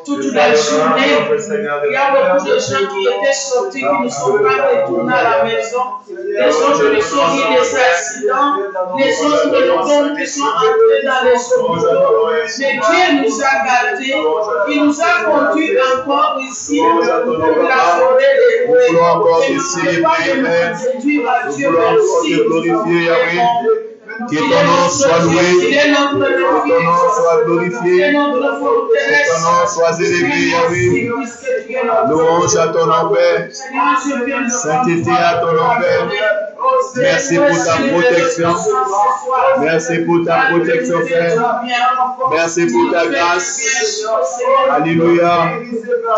Toute la journée, il y a beaucoup de gens qui étaient sortis, qui ne sont pas retournés à la maison. Les autres qui sont mis des accidents, les autres qui sont entrés dans les hôpitaux. Mais Dieu nous a gardés, il nous a conduits encore ici pour la forêt des Rouets. Et nous ne pouvons pas réduire à Dieu merci. Que ton nom soit loué, que ton nom soit glorifié, que ton nom soit élevé, Yahweh. Louange à ton nom, Père. Sainteté à ton nom, Père. Merci pour ta protection. Merci pour ta protection, Père. Merci pour ta grâce. Alléluia.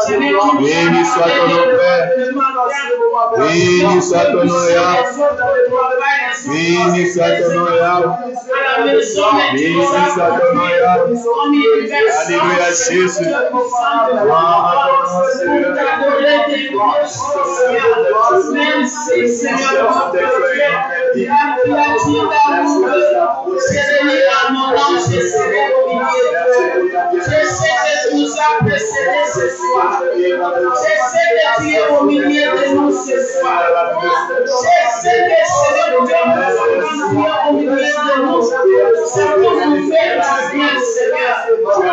Béni soit ton nom, Père. Béni soit ton nom, Yahweh. Béni soit ton nom, Yahweh. Béni soit ton nom, Yahweh. Alléluia, Jésus. Gloire à ton nom, Seigneur. Merci, Seigneur. J'essaie de nous apprécier ce soir. J'essaie de prier au milieu de nous ce soir. J'essaie de Seigneur Dieu au milieu de nous. C'est pour nous faire la bien, Seigneur.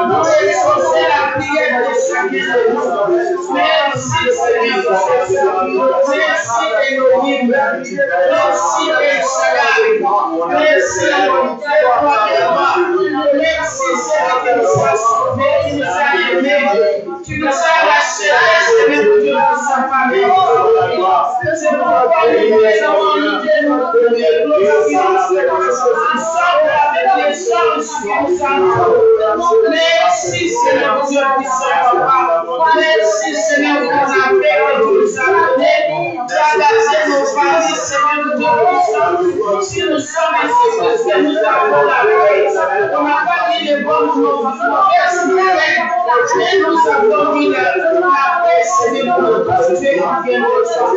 Nous exaucer la prière de chacun de nous. Merci, Seigneur. Merci, Elohim. Merci, El Shaddai. Merci, mon Dieu. Merci, Seigneur, qui nous a sauvés, qui nous a aimés. Tu nous as lâchés, Seigneur Dieu, pour sa famille. C'est pourquoi nous voulons nous glorifier ensemble avec les gens qui nous entourent. Mais Si nous sommes ici, parce que nous avons la grâce. On n'a pas dit les bonnes mauvaises nouvelles, mais nous avons mis la paix, Seigneur, pour Dieu qui vient de toi.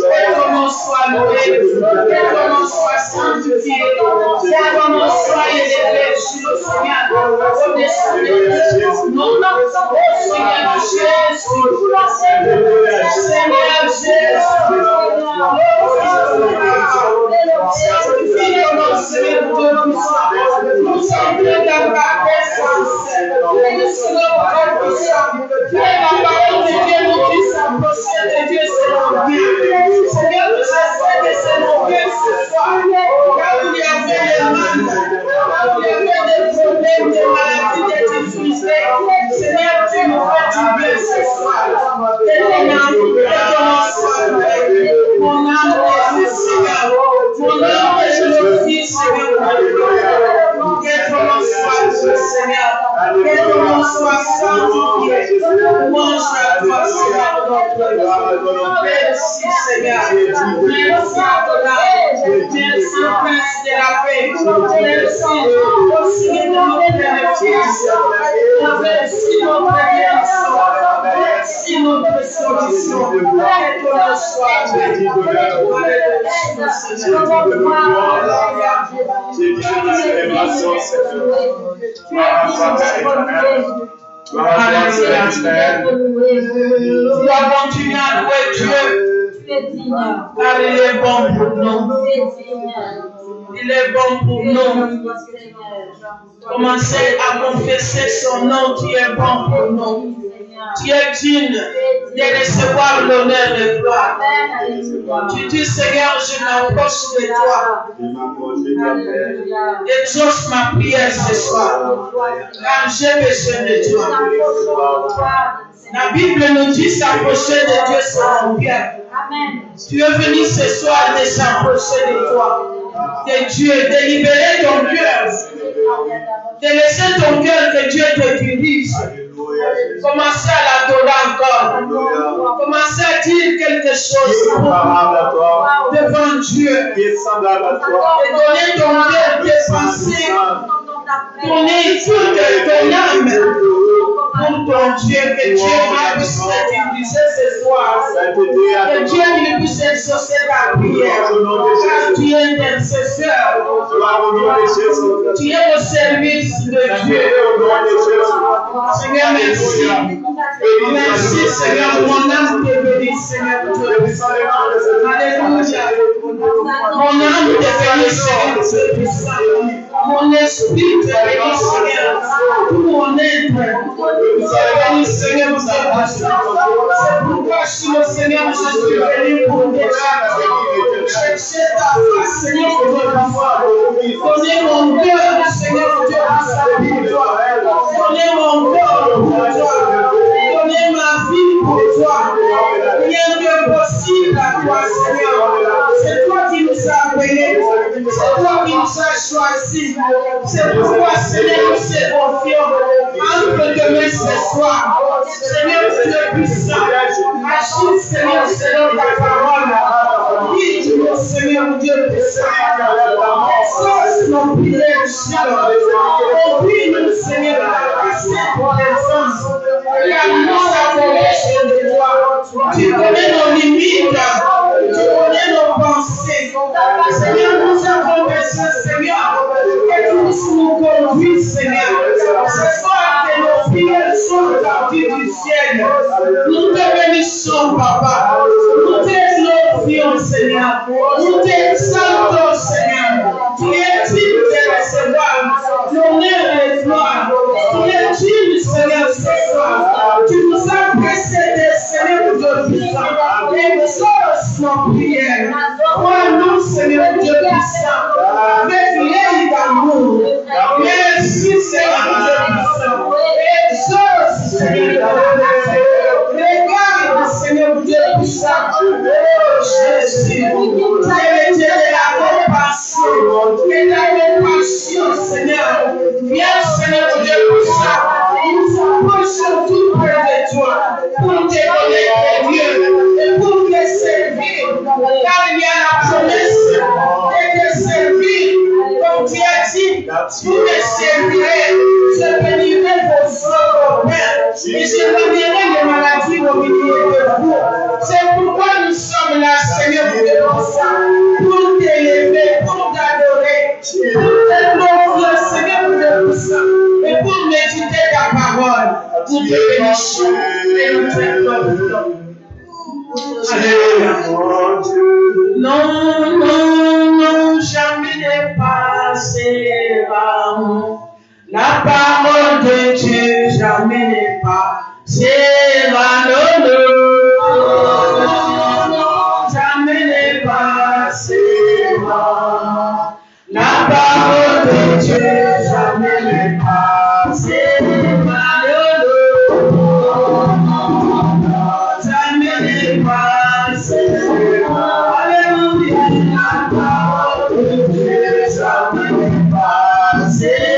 Et ton nom soit loué, et ton nom soit sanctifié, et ton nom soit élevé sur le Seigneur. Au-dessus de Jésus, non, non, Seigneur Jésus, Seigneur Jésus, nous sommes pleins de ta présence. Nous sommes la parole de Dieu nous dit s'approcher de Dieu, c'est mon Dieu. Seigneur, je sais que c'est mon Dieu ce soir. Là où il y avait des mal, là où il y avait des problèmes, des maladies, des difficultés, Seigneur, tu nous fais du bien ce soir. Que ton âme soit louée. Mon âme est Seigneur. Mon âme est le Fils, Seigneur. Que ton nom soit loué, Seigneur. Que ton nom soit sanctifié. Mange à toi, Seigneur, notre Dieu. Merci, Seigneur. Merci, Adonai. Merci, Prince de la paix. Merci, aussi de notre bénéfice. Merci, notre guérison. Merci, notre solution. Que ton nom soit loué. Nous dois continuer à louer Dieu. Car il est bon pour nous. Il est bon pour nous. Commencez à confesser son nom qui est bon pour nous. Tu es digne de recevoir l'honneur de gloire. Tu dis, Seigneur, je m'approche de toi. Exauce ma prière ce soir, car j'ai besoin de toi. La Bible nous dit s'approcher de Dieu, c'est mon bien. Tu es venu ce soir de s'approcher de toi, de Dieu, de libérer ton cœur, de laisser ton cœur que Dieu te dirige. Commencez à l'adorer encore. Commencez à dire quelque chose devant Dieu. Et donner ton cœur, tes pensées, donner toute ton âme pour ton Dieu. Que Dieu puisse te diriger ce soir. Que Dieu puisse exaucer ta prière. Car tu es intercesseur. Tu es au service de Dieu. Seigneur, merci. Merci, Seigneur. Mon âme te bénit, Seigneur. Alléluia. Mon âme te bénit, Seigneur. Mon esprit te bénit, Seigneur. Tout mon être te bénit, Seigneur. C'est pourquoi je suis le Seigneur. Je suis venu pour te chercher ta face, Seigneur, pour te voir. Donnez mon cœur, Seigneur, pour te victoire. Donnez mon cœur pour toi. Donnez ma vie pour toi. Rien de possible à toi, Seigneur. C'est toi qui nous as appelés. C'est toi qui nous as choisis. C'est pourquoi, Seigneur, nous sommes confiants. Entre tes mains ce soir. Seigneur, tu es puissant. Agis, Seigneur, selon ta parole. Dis-nous, Seigneur, Dieu puissant. Exauce nos prières, Seigneur. Oublie-nous, Seigneur, assez pour les hommes. Car nous s'approchons de toi. Tu connais nos limites. Tu connais nos pensées. Seigneur, nous avons besoin, Seigneur, que tu nous conduises, Seigneur. Ce soir, que nos prières sont sorties du ciel. Nous te bénissons, Papa. Nous te glorifions, Seigneur. Nous t'exaltons, Seigneur. Tu es digne de recevoir l'honneur et la gloire. Tu es digne, Seigneur, ce soir. Tu nous as précédés, Seigneur, de puissant. Exauce nos prières. Crois-nous, Seigneur, Dieu puissant. Avec l'œil d'amour. Merci, Seigneur, Dieu puissant. Exauce, Seigneur. Regarde, Seigneur, Dieu puissant. Oh, Jésus. Tu es Et j'éloignerai les maladies au milieu de vous. C'est pourquoi nous sommes là, Seigneur, pour t'élever, pour t'adorer, pour te louer, Seigneur, pour ça, et pour méditer ta parole, pour te bénir et nous te glorifions. Non, non, non, jamais ne passera. La parole de Dieu jamais ne passera. Non, non, non, jamais ne passera. La parole de Dieu jamais ne passera. Jamais ne passera. Alléluia. La parole de Dieu jamais ne passera.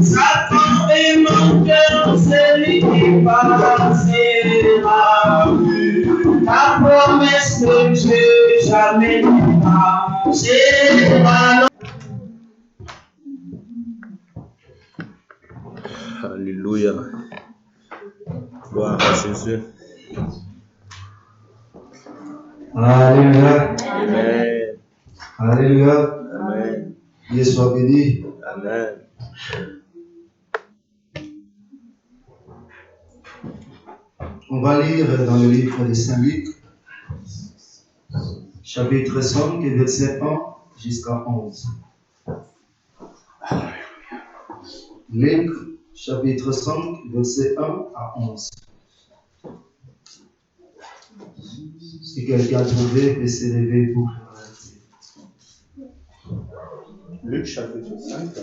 Satan est mon cœur, celui qui passera. La promesse de Dieu jamais ne passera. Alléluia. Gloire à Jésus. Alléluia. Amen. Alléluia. Amen. Dieu soit béni. Amen. On va lire dans le livre de Saint Luc, chapitre 5, verset 1 jusqu'à 11. Luc, chapitre 5, verset 1 à 11. Si quelqu'un a trouvé, peut se lever pour la Luc chapitre 5,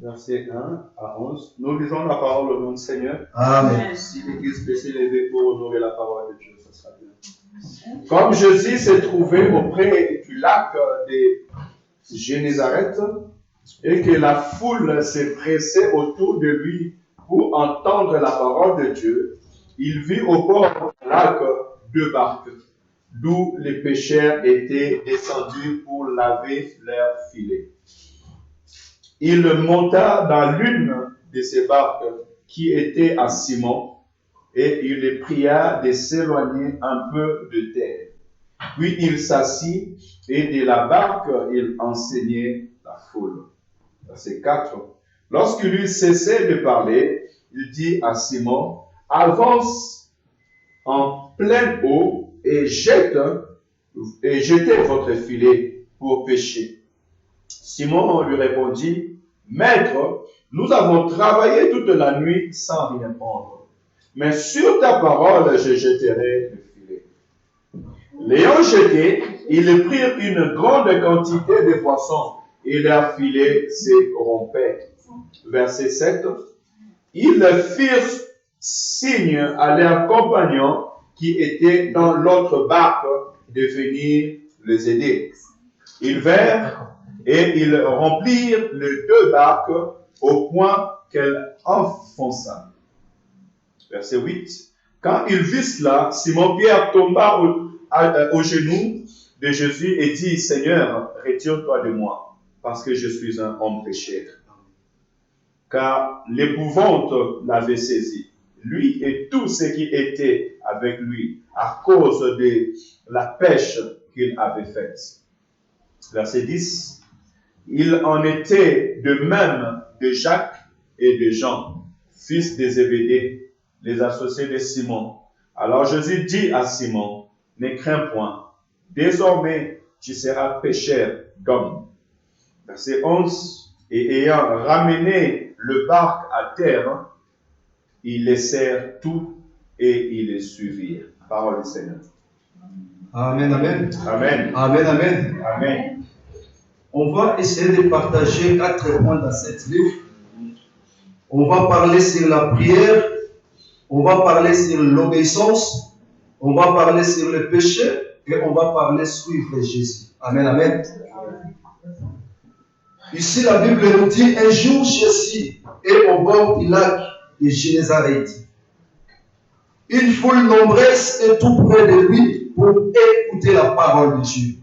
verset 1 à 11. Nous lisons la parole au nom du Seigneur. Amen. Si l'Église peut s'élever pour honorer la parole de Dieu, ce sera bien. Comme Jésus s'est trouvé auprès du lac de Génézareth et que la foule s'est pressée autour de lui pour entendre la parole de Dieu, il vit au bord du lac 2 barques, d'où les pêcheurs étaient descendus pour laver leurs filets. Il monta dans l'une de ces barques qui était à Simon, et il les pria de s'éloigner un peu de terre. Puis il s'assit, et de la barque il enseignait la foule. Verset 4. Lorsqu'il eut cessé de parler, il dit à Simon, avance en pleine eau et jetez votre filet pour pêcher. Simon lui répondit, Maître, nous avons travaillé toute la nuit sans rien prendre, mais sur ta parole je jetterai le filet. L'ayant jeté, ils prirent une grande quantité de poissons et leur filet se rompait. Verset 7. Ils firent signe à leurs compagnons qui étaient dans l'autre barque de venir les aider. Ils vinrent et ils remplirent les 2 barques au point qu'elles enfonça. Verset 8. Quand ils virent cela, Simon-Pierre tomba aux genoux de Jésus et dit, Seigneur, retire-toi de moi, parce que je suis un homme pécheur. Car l'épouvante l'avait saisi, lui et tous ceux qui étaient avec lui, à cause de la pêche qu'il avait faite. Verset 10. Il en était de même de Jacques et de Jean, fils de Zébédée, les associés de Simon. Alors Jésus dit à Simon, ne crains point, désormais tu seras pêcheur d'hommes. Verset 11. Et ayant ramené le barque à terre, ils laissèrent tout et ils les suivirent. Parole du Seigneur. Amen, amen. Amen. Amen, amen. Amen. On va essayer de partager 4 points dans cette livre. On va parler sur la prière, on va parler sur l'obéissance, on va parler sur le péché et on va parler suivre Jésus. Amen, amen. Ici, la Bible nous dit, un jour Jésus est au bord du lac de Génézareth. Une foule nombreuse est tout près de lui pour écouter la parole de Dieu.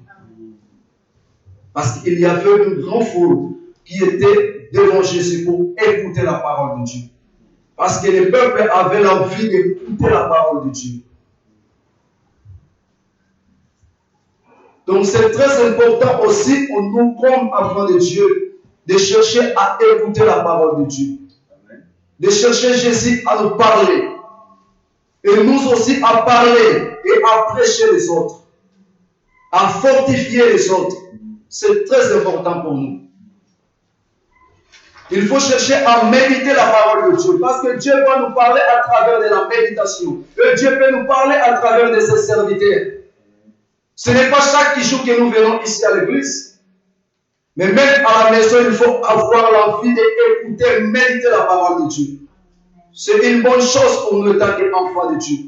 Parce qu'il y avait une grande foule qui était devant Jésus pour écouter la parole de Dieu. Parce que le peuple avait l'envie d'écouter la parole de Dieu. Donc c'est très important aussi pour nous comme enfants de Dieu de chercher à écouter la parole de Dieu. De chercher Jésus à nous parler. Et nous aussi à parler et à prêcher les autres. À fortifier les autres. C'est très important pour nous. Il faut chercher à méditer la parole de Dieu. Parce que Dieu va nous parler à travers de la méditation. Et Dieu peut nous parler à travers de ses serviteurs. Ce n'est pas chaque jour que nous venons ici à l'église. Mais même à la maison, il faut avoir l'envie d'écouter, méditer la parole de Dieu. C'est une bonne chose pour nous en tant qu'enfants de Dieu.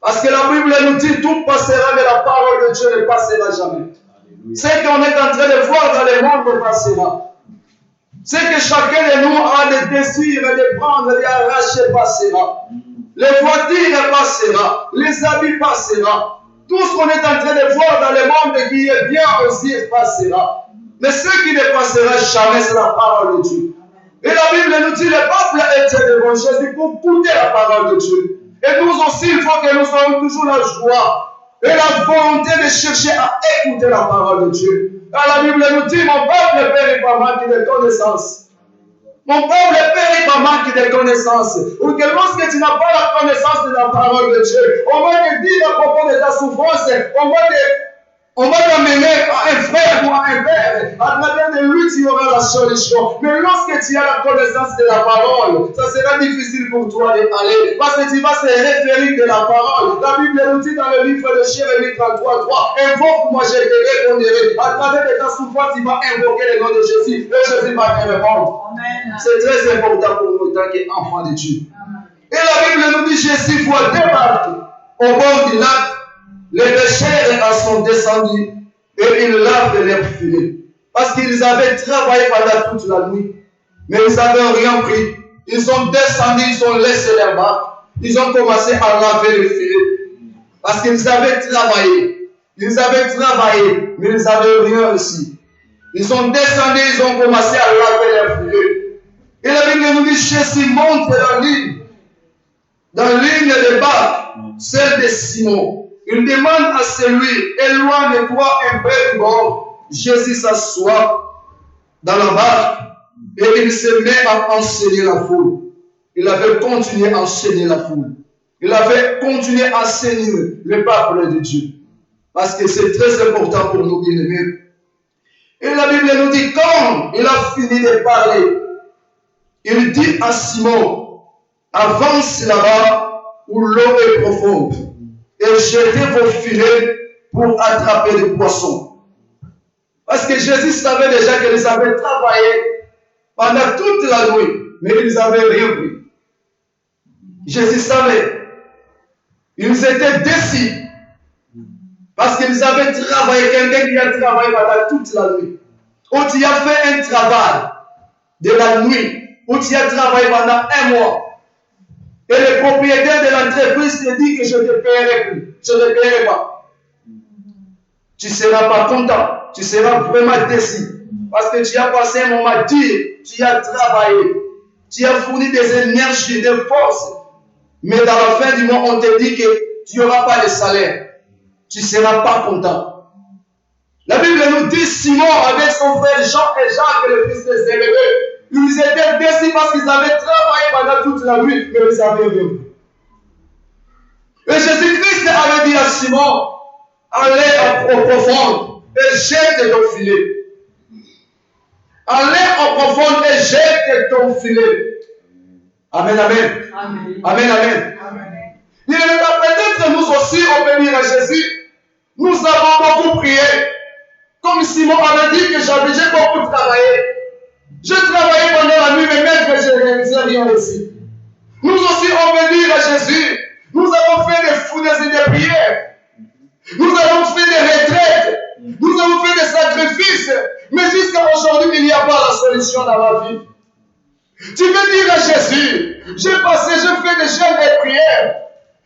Parce que la Bible nous dit tout passera, mais la parole de Dieu ne passera jamais. Ce qu'on est en train de voir dans le monde passera. Ce que chacun de nous a le désir de prendre, d'arracher passera. Les voitures passera, les habits passera. Tout ce qu'on est en train de voir dans le monde qui est bien aussi passera. Mais ce qui ne passera jamais, c'est la parole de Dieu. Et la Bible nous dit, le peuple était devant Jésus pour écouter la parole de Dieu. Et nous aussi, il faut que nous ayons toujours la joie et la volonté de chercher à écouter la parole de Dieu. Car la Bible nous dit, mon peuple périt par manque de connaissance. Mon peuple périt par manque de connaissance. Ou que lorsque tu n'as pas la connaissance de la parole de Dieu, on va te dire à propos de ta souffrance, on va t'amener à un frère ou à un père. À travers de lui, tu auras la solution. Mais lorsque tu as la connaissance de la parole, ça sera difficile pour toi d'aller. Parce que tu vas se référer de la parole. La Bible nous dit dans le livre de Jérémie 33:3, invoque-moi, je te répondrai. À travers de ta souffrance, tu vas invoquer le nom de Jésus. Et Jésus va te répondre. C'est très important pour nous en tant qu'enfants de Dieu. Et la Bible nous dit, Jésus voit débarquer au bord du lac. Les pécheurs sont descendus et ils lavent leurs filets. Parce qu'ils avaient travaillé pendant toute la nuit. Mais ils n'avaient rien pris. Ils ont descendu, ils ont laissé leur barque. Ils ont commencé à laver les filets. Parce qu'ils avaient travaillé. Ils avaient travaillé, mais ils n'avaient rien reçu. Ils sont descendus, ils ont commencé à laver leurs filets. Et la Bible nous dit, Jésus monte dans l'île. Dans l'île de barque, celle de Simon. Il demande à celui, éloigne-toi un peu du bord. Jésus s'assoit dans la barque et il se met à enseigner la foule. Il avait continué à enseigner la foule. Il avait continué à enseigner le peuple de Dieu. Parce que c'est très important pour nous, bien-aimés. Et la Bible nous dit, quand il a fini de parler, il dit à Simon, avance là-bas où l'eau est profonde. Et jetez vos filets pour attraper des poissons. Parce que Jésus savait déjà qu'ils avaient travaillé pendant toute la nuit, mais ils n'avaient rien pris. Jésus savait. Ils étaient déçus. Parce qu'ils avaient travaillé, quelqu'un qui a travaillé pendant toute la nuit. Ou tu as fait un travail de la nuit, ou tu as travaillé pendant un mois. Et le propriétaire de l'entreprise te dit que je ne te paierai plus. Je ne paierai pas. Tu ne seras pas content. Tu seras vraiment déçu. Parce que tu as passé un moment dur. Tu as travaillé. Tu as fourni des énergies, des forces. Mais dans la fin du mois, on te dit que tu n'auras pas de salaire. Tu ne seras pas content. La Bible nous dit Simon avec son frère Jean et Jacques, le fils de Zébédée. Ils étaient déçus parce qu'ils avaient travaillé pendant toute la nuit, mais ils avaient rien. Et Jésus-Christ avait dit à Simon, allez au profond et jette ton filet. Allez au profond et jette ton filet. Amen, amen. Amen, amen. Amen. Amen. Il est peut-être nous aussi obéir à Jésus. Nous avons beaucoup prié. Comme Simon avait dit que j'ai beaucoup travaillé. J'ai travaillé pendant la nuit, mais même que je n'ai rien reçu. Nous aussi obéir à Jésus. Nous avons fait des foules et des prières. Nous avons fait des retraites. Nous avons fait des sacrifices. Mais jusqu'à aujourd'hui, il n'y a pas la solution dans la vie. Tu peux dire à Jésus, j'ai fait des jeûnes et prières.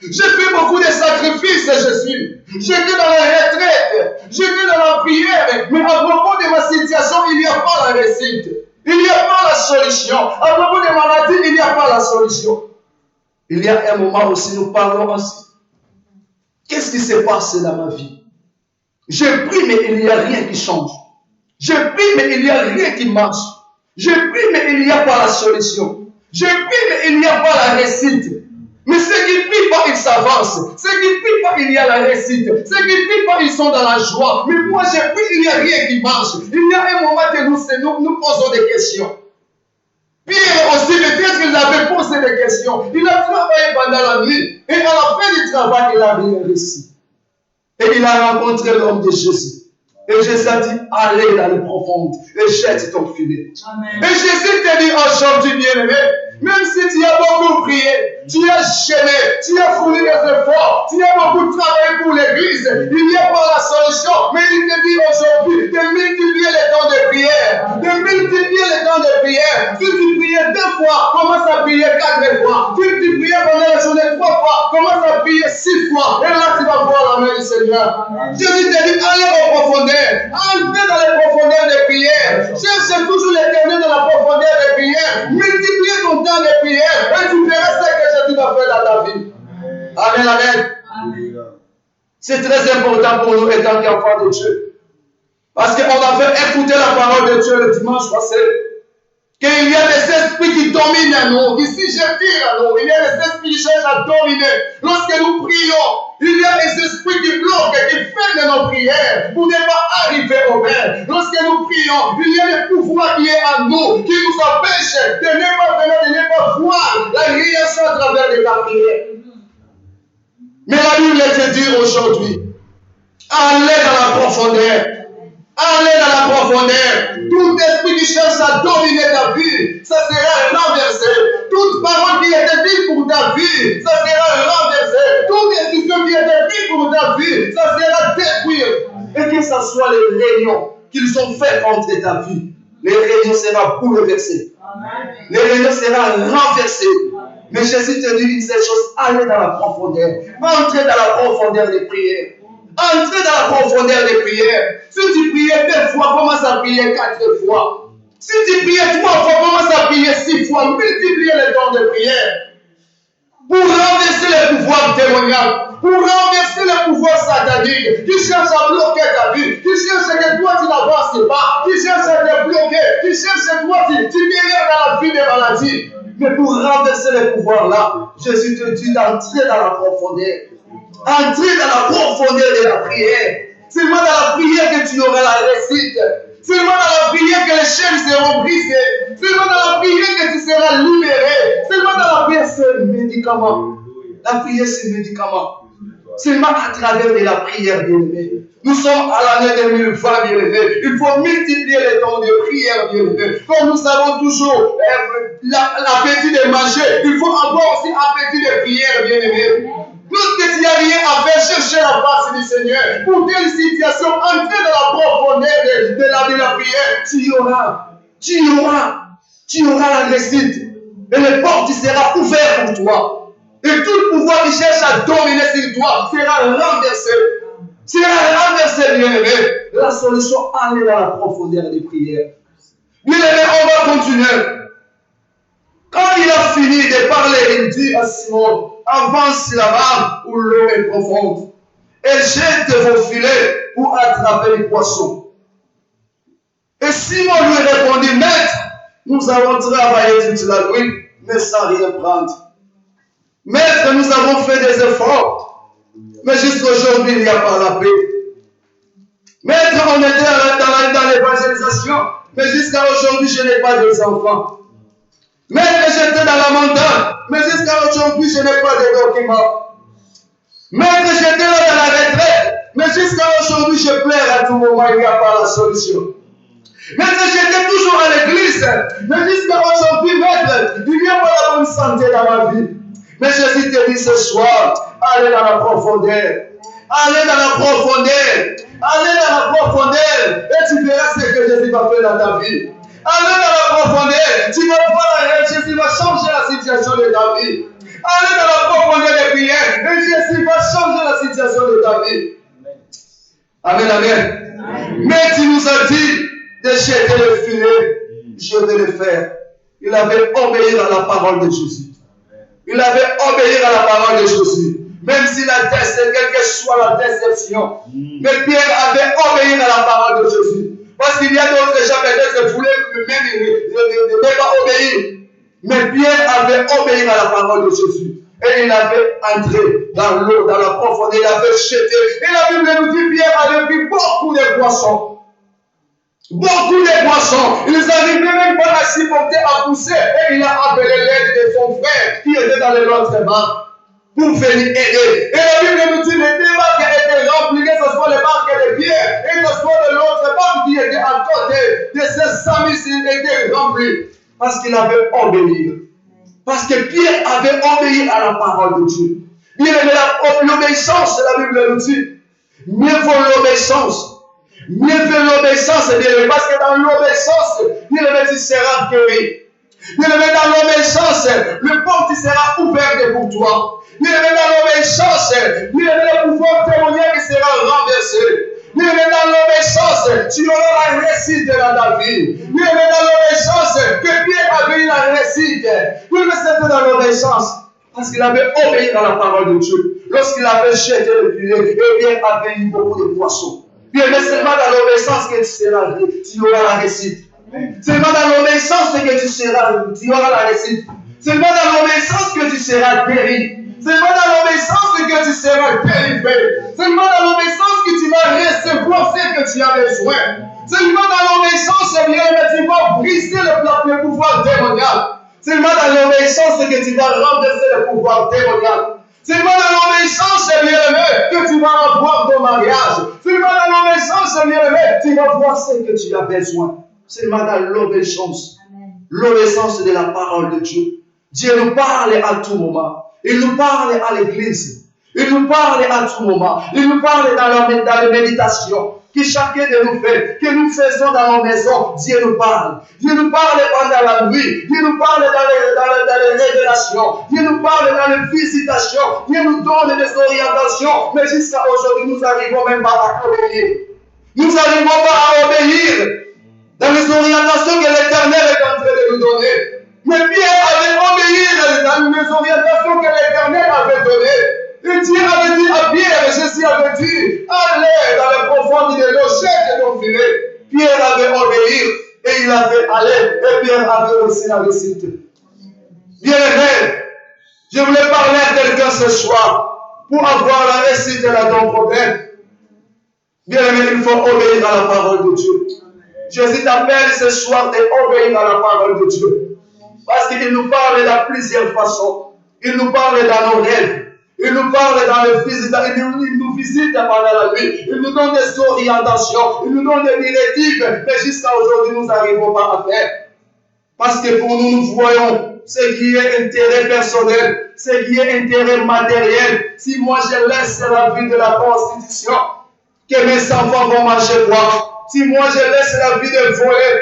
J'ai fait beaucoup de sacrifices, Jésus. J'étais dans la retraite. J'étais dans la prière. Mais à propos de ma situation, il n'y a pas la réussite. Il n'y a pas la solution. À propos des maladies, il n'y a pas la solution. Il y a un moment aussi, nous parlons ainsi. Qu'est-ce qui se passe dans ma vie? Je prie, mais il n'y a rien qui change. Je prie, mais il n'y a rien qui marche. Je prie, mais il n'y a pas la solution. Je prie, mais il n'y a pas la réussite. Mais ceux qui ne prient pas, ils s'avancent. Ceux qui ne prient pas, il y a la réussite. Ceux qui ne prient pas, ils sont dans la joie. Mais moi, je prie, il n'y a rien qui marche. Il y a un moment que nous posons des questions. Pierre aussi, peut-être qu'il avait posé des questions. Il a travaillé pendant la nuit. Et à la fin du travail, il a rien réussi. Et il a rencontré l'homme de Jésus. Et Jésus a dit, allez dans les profondes et jette ton filet. Amen. Et Jésus te dit aujourd'hui, bien-aimé, même si tu as beaucoup prié, tu as gêné, tu as fourni des efforts, tu as beaucoup travaillé pour l'église, il n'y a pas la solution. Mais il te dit aujourd'hui de multiplier les temps de prière. De multiplier les temps de prière. Si tu priais 2 fois, commence à prier 4 fois. Si tu priais pendant la journée 3 fois, commence à prier 6 fois. Et là, tu vas voir la main du Seigneur. Jésus te dit, allez en profondeur. Entrez dans les profondeurs de prière. Cherche toujours l'Éternel dans la profondeur de prière. Multiplie ton temps de prière. Et tu verras ce que Jésus va faire dans ta vie. Amen, amen. Amen. C'est très important pour nous étant qu'enfants de Dieu. Parce qu'on a fait écouter la parole de Dieu le dimanche passé. Qu'il y a des esprits qui dominent à nous, qui s'éjettent à nous. Il y a des esprits qui cherchent à dominer. Lorsque nous prions, il y a des esprits qui bloquent, qui ferment nos prières pour ne pas arriver au Père. Lorsque nous prions, il y a le pouvoir qui est en nous, qui nous empêche de ne pas venir, de ne pas voir la réaction à travers de la prière. Mais la Bible te dit aujourd'hui, allez dans la profondeur. Allez dans la profondeur. Tout esprit qui cherche à dominer ta vie, ça sera renversé. Toute parole qui était dite pour ta vie, ça sera renversé. Toute décision qui était prise pour ta vie, ça sera détruit. Et que ce soit les réunions qu'ils ont fait contre ta vie, les réunions seront bouleversées. Les réunions seront renversées. Mais Jésus te dit une seule chose, allez dans la profondeur. Entrez dans la profondeur des prières. Entrez dans la profondeur des prières. Si tu priais 2 fois, commence à prier 4 fois. Si tu priais 3 fois, commence à prier 6 fois. Multipliez le temps de prière. Pour renverser le pouvoir démoniaque. Pour renverser le pouvoir satanique. Qui cherche à bloquer ta vie. Qui cherche que toi tu n'avances pas. Qui cherche à te bloquer. Qui cherche que toi tu deviens dans la vie des maladies. Mais pour renverser le pouvoir là, Jésus te dit d'entrer dans la profondeur. Entrer dans la profondeur de la prière. C'est seulement dans la prière que tu auras la réussite. C'est seulement dans la prière que les chaînes seront brisées. C'est seulement dans la prière que tu seras libéré. C'est seulement dans la prière, c'est le médicament. La prière, c'est le médicament. C'est seulement à travers de la prière, bien-aimé. Nous sommes à l'année 2020, bien-aimé. Il faut multiplier les temps de prière, bien-aimé. Comme nous savons toujours l'appétit de manger, il faut avoir aussi appétit de prière, bien-aimé. Lorsque tu n'as rien à faire, chercher la face du Seigneur. Pour telle situation, entrer dans la profondeur de la prière, tu auras la réussite. Et les portes seront ouvertes pour toi. Et tout pouvoir qui cherche à dominer sur toi sera renversé. Sera renversé, bien-aimé. La solution, aller dans la profondeur des prières. Bien-aimé, on va continuer. Quand il a fini de parler, il dit à Simon, avance là-bas où l'eau est profonde et jette vos filets pour attraper les poissons. Et Simon lui répondit, Maître, nous avons travaillé toute la nuit, mais sans rien prendre. Maître, nous avons fait des efforts, mais jusqu'à aujourd'hui, il n'y a pas la paix. Maître, on était dans l'évangélisation, mais jusqu'à aujourd'hui, je n'ai pas d'enfants. Maître, j'étais dans la montagne, mais jusqu'à aujourd'hui, je n'ai pas de documents. Maître, j'étais là dans la retraite, mais jusqu'à aujourd'hui, je pleure à tout moment, il n'y a pas la solution. Maître, j'étais toujours à l'église, mais jusqu'à aujourd'hui, maître, il n'y a pas la bonne santé dans ma vie. Mais Jésus te dit ce soir, allez dans la profondeur. Allez dans la profondeur. Allez dans la profondeur. Et tu verras ce que Jésus va faire dans ta vie. Allez dans la profondeur. Tu vas voir, Jésus va changer la situation de ta vie. Allez dans la profondeur des prières. Et Jésus va changer la situation de ta vie. Amen, amen. Amen. Mais tu nous as dit de jeter le filet. Je vais le faire. Il avait obéi à la parole de Jésus. Il avait obéi à la parole de Jésus. Même si quelle que soit la déception. Mais Pierre avait obéi à la parole de Jésus. Parce qu'il y a d'autres gens peut-être qui voulaient même ne pas obéir. Mais Pierre avait obéi à la parole de Jésus. Et il avait entré dans l'eau, dans la profondeur, il avait jeté. Et la Bible nous dit Pierre avait vu beaucoup de poissons. Beaucoup de poissons. Ils n'arrivaient même pas à s'y porter, à pousser. Et il a appelé l'aide de son frère qui était dans l'autre main pour venir aider. Et la Bible nous dit les deux barques étaient remplies, que ce soit les barques de Pierre et que ce soit de l'autre barque qui était à côté de ses amis, s'ils étaient remplis. Parce qu'il avait obéi. Parce que Pierre avait obéi à la parole de Dieu. Bien aimé, l'obéissance, la Bible nous dit, mieux vaut l'obéissance. Mieux vaut l'obéissance, bien aimé, parce que dans l'obéissance, bien aimé, tu seras guéri. Bien aimé, dans l'obéissance, le porte sera ouverte pour toi. Bien aimé, dans l'obéissance, bien aimé, le pouvoir témoigner qui sera renversé. Bien aimé, dans l'obéissance, tu auras la réussite dans ta vie. Bien aimé, dans l'obéissance, que Pierre avait eu la réussite. Bien aimé, c'était dans l'obéissance. Parce qu'il avait obéi à la parole de Dieu. Lorsqu'il avait jeté le filet, Pierre avait eu beaucoup de poissons. Bien aimé, seulement dans l'obéissance que tu auras la réussite. Seulement dans l'obéissance que tu auras la réussite. Seulement dans l'obéissance que tu seras guéri. Seulement dans l'obéissance que tu seras délivré. Seulement dans l'obéissance que tu vas recevoir ce que tu as besoin. Seulement dans l'obéissance, tu vas briser le pouvoir démonial. Seulement dans l'obéissance que tu vas renverser le pouvoir démonial. Seulement dans l'obéissance, que tu vas avoir ton mariage. Seulement dans l'obéissance, tu vas voir ce que tu as besoin. Seulement dans l'obéissance. L'obéissance de la parole de Dieu. Dieu nous parle à tout moment. Il nous parle à l'église. Il nous parle à tout moment. Il nous parle dans les méditations que chacun de nous fait, que nous faisons dans nos maisons. Dieu nous parle. Dieu nous parle pendant la nuit. Dieu nous parle dans les révélations. Dieu nous parle dans les visitations. Dieu nous donne des orientations. Mais jusqu'à aujourd'hui, nous n'arrivons même pas à obéir. Nous n'arrivons pas à obéir dans les orientations que l'Éternel est en train de nous donner. Mais Pierre avait obéi dans les orientations que l'Éternel avait données. Et Dieu avait dit à Pierre, Jésus avait dit, allez dans les profondeurs de l'eau, jette ton filet. Pierre avait obéi et il avait allé. Et Pierre avait aussi la réussite. Bien aimé, je voulais parler à quelqu'un ce soir pour avoir la réussite dans ton problème. Bien aimé, il faut obéir à la parole de Dieu. Jésus t'appelle ce soir d'obéir à la parole de Dieu. Parce qu'il nous parle de plusieurs façons. Il nous parle dans nos rêves. Il nous parle dans les visites. Il nous visite pendant la nuit. Il nous donne des orientations. Il nous donne des directives. Mais jusqu'à aujourd'hui, nous n'arrivons pas à faire. Parce que pour nous, nous voyons ce qui est intérêt personnel, ce qui est intérêt matériel. Si moi je laisse la vie de la constitution, que mes enfants vont manger quoi? Si moi je laisse la vie de voler,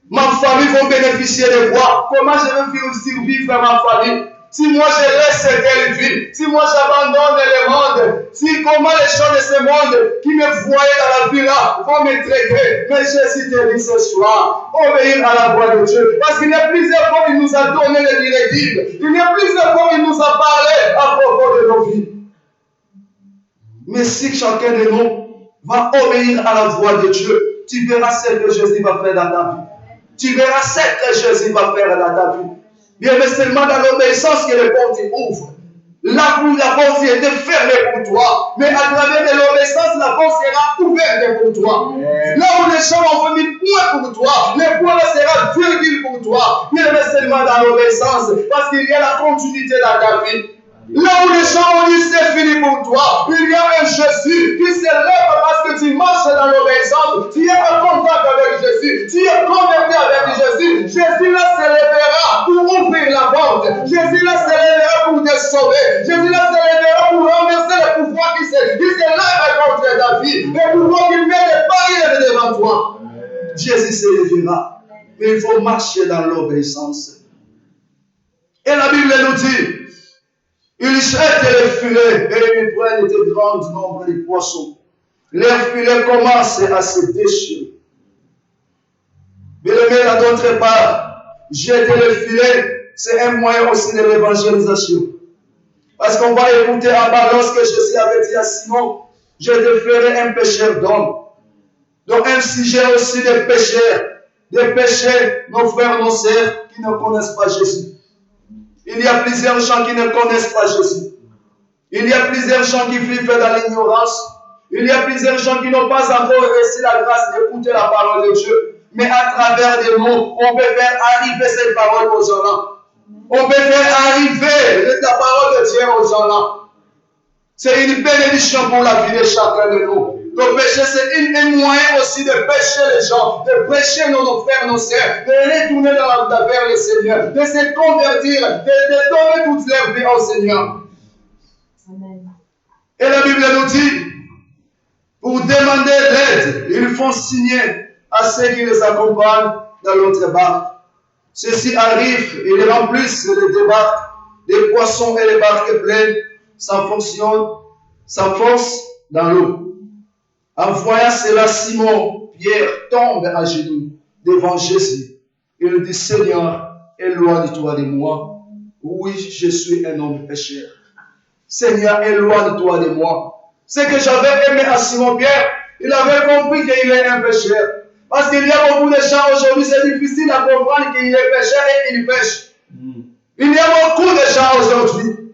ma famille va bénéficier de quoi? Comment je vais survivre à ma famille? Si moi je laisse telle vie, si moi j'abandonne le monde, si comment les gens de ce monde qui me voyaient dans la vie là vont me traiter. Mais Jésus te dit ce soir, obéir à la voix de Dieu. Parce qu'il y a plusieurs fois qu'il nous a donné les directives. Il y a plusieurs fois qu'il nous a parlé à propos de nos vies. Mais si chacun de nous va obéir à la voix de Dieu, tu verras ce que Jésus va faire dans ta vie. Tu verras ce que Jésus va faire dans ta vie. Bien, mais seulement dans l'obéissance que les portes ouvrent. Là où la porte était fermée pour toi, mais à travers de l'obéissance, la porte sera ouverte pour toi. Là où les gens ont mis point pour toi, le point là sera virgule pour toi. Bien, mais seulement dans l'obéissance, parce qu'il y a la continuité dans ta vie. Là où les gens ont dit c'est fini pour toi, il y a un Jésus qui se lève parce que tu marches dans l'obéissance, tu es en contact avec Jésus, tu es converti avec Jésus. Jésus là se lèvera pour ouvrir la porte. Jésus là se lèvera pour te sauver. Jésus là se lèvera pour renverser le pouvoir qui se lève contre ta vie. Le pouvoir qui met des barrières devant toi. Jésus se lèvera. Mais il faut marcher dans l'obéissance. Et la Bible nous dit, ils jettent les filets et ils prennent de grands nombres de poissons. Les filets commencent à se déchirer. Bien aimé, d'autre part, jeter les filets c'est un moyen aussi de l'évangélisation. Parce qu'on va écouter en bas, lorsque Jésus avait dit à Simon, je te ferai un pécheur d'homme. Donc un sujet aussi des péchés, nos frères, nos sœurs qui ne connaissent pas Jésus. Il y a plusieurs gens qui ne connaissent pas Jésus. Il y a plusieurs gens qui vivent dans l'ignorance. Il y a plusieurs gens qui n'ont pas encore reçu la grâce d'écouter la parole de Dieu. Mais à travers des mots, on peut faire arriver cette parole aux gens-là. On peut faire arriver la parole de Dieu aux gens-là. C'est une bénédiction pour la vie de chacun de nous. Le péché, c'est un moyen aussi de pécher les gens, de pécher nos frères, nos sœurs, de retourner vers le Seigneur, de se convertir, de donner toute leur vie au Seigneur. Amen. Et la Bible nous dit, pour demander l'aide, ils font signer à ceux qui les accompagnent dans l'autre barque. Ceux-ci arrivent, ils remplissent les barques, des poissons et les barques pleines, s'enfoncent dans l'eau. En voyant cela, Simon, Pierre tombe à genoux devant Jésus. Il dit, Seigneur, éloigne-toi de moi. Oui, je suis un homme pécheur. Seigneur, éloigne-toi de moi. Ce que j'avais aimé à Simon Pierre, il avait compris qu'il est un pécheur. Parce qu'il y a beaucoup de gens aujourd'hui, c'est difficile à comprendre qu'il est pécheur et qu'il pêche. Il y a beaucoup de gens aujourd'hui.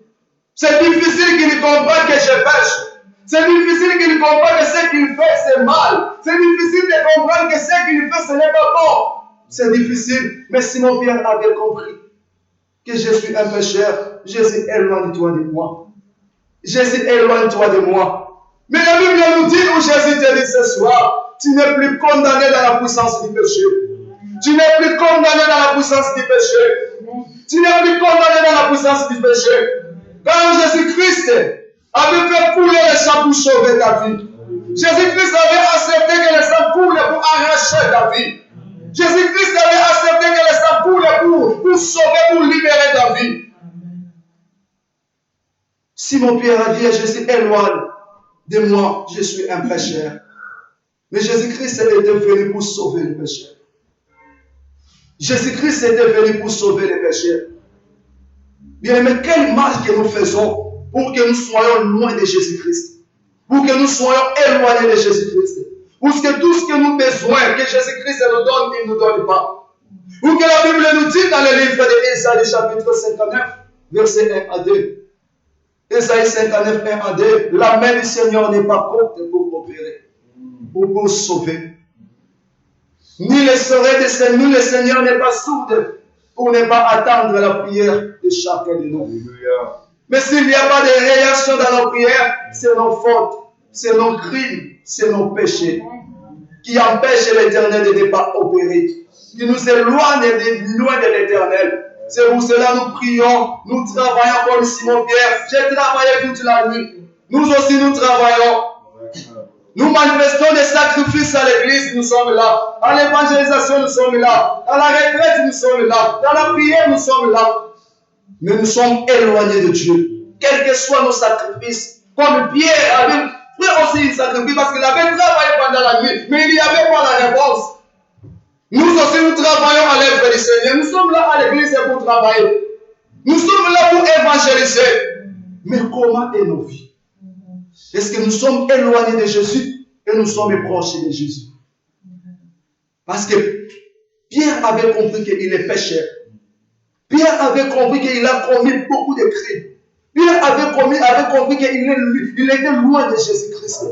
C'est difficile qu'ils comprennent que je pêche. C'est difficile qu'ils comprennent que ce qu'il fait, c'est mal. C'est difficile de comprendre que ce qu'il fait, ce n'est pas bon. C'est difficile. Mais Simon Pierre avait compris que je suis un pécheur. Jésus, éloigne-toi de moi. Jésus, éloigne-toi de moi. Mais la Bible nous dit où Jésus te dit ce soir, tu n'es plus condamné dans la puissance du péché. Tu n'es plus condamné dans la puissance du péché. Tu n'es plus condamné dans la puissance du péché. Quand Jésus-Christ avait fait couler le sang pour sauver ta vie. Jésus-Christ avait accepté que le sang coule pour arracher ta vie. Jésus-Christ avait accepté que le sang coule pour sauver, pour libérer ta vie. Simon Pierre a dit à Jésus, éloigne de moi, je suis un pécheur. Mais Jésus-Christ était venu pour sauver les pécheurs. Jésus-Christ était venu pour sauver les pécheurs. Bien, mais quel mal que nous faisons pour que nous soyons loin de Jésus-Christ, pour que nous soyons éloignés de Jésus-Christ, pour que tout ce que nous avons besoin, que Jésus-Christ nous donne, il ne nous donne pas. Pour que la Bible nous dit dans le livre de Ésaïe, chapitre 59, versets 1 à 2. Ésaïe 59, 1 à 2, la main du Seigneur n'est pas courte pour opérer, ou pour sauver. Ni le Seigneur n'est pas sourd pour ne pas attendre la prière de chacun de nous. Alléluia. Mais s'il n'y a pas de réaction dans nos prières, c'est nos fautes, c'est nos crimes, c'est nos péchés qui empêchent l'Éternel de ne pas opérer, qui nous éloignent loin de l'Éternel. C'est pour cela que nous prions, nous travaillons comme Simon Pierre. J'ai travaillé toute la nuit. Nous aussi nous travaillons. Nous manifestons des sacrifices à l'église, nous sommes là. À l'évangélisation, nous sommes là. À la retraite, nous sommes là. Dans la prière, nous sommes là. Mais nous sommes éloignés de Dieu. Quels que soient nos sacrifices, comme Pierre avait fait aussi un sacrifice parce qu'il avait travaillé pendant la nuit, mais il n'y avait pas la réponse. Nous aussi, nous travaillons à l'œuvre du Seigneur. Nous sommes là à l'église pour travailler. Nous sommes là pour évangéliser. Mais comment est nos vies? Est-ce que nous sommes éloignés de Jésus et nous sommes proches de Jésus? Parce que Pierre avait compris qu'il est pécheur. Pierre avait compris qu'il a commis beaucoup de crimes. Pierre avait compris qu'il était loin de Jésus-Christ.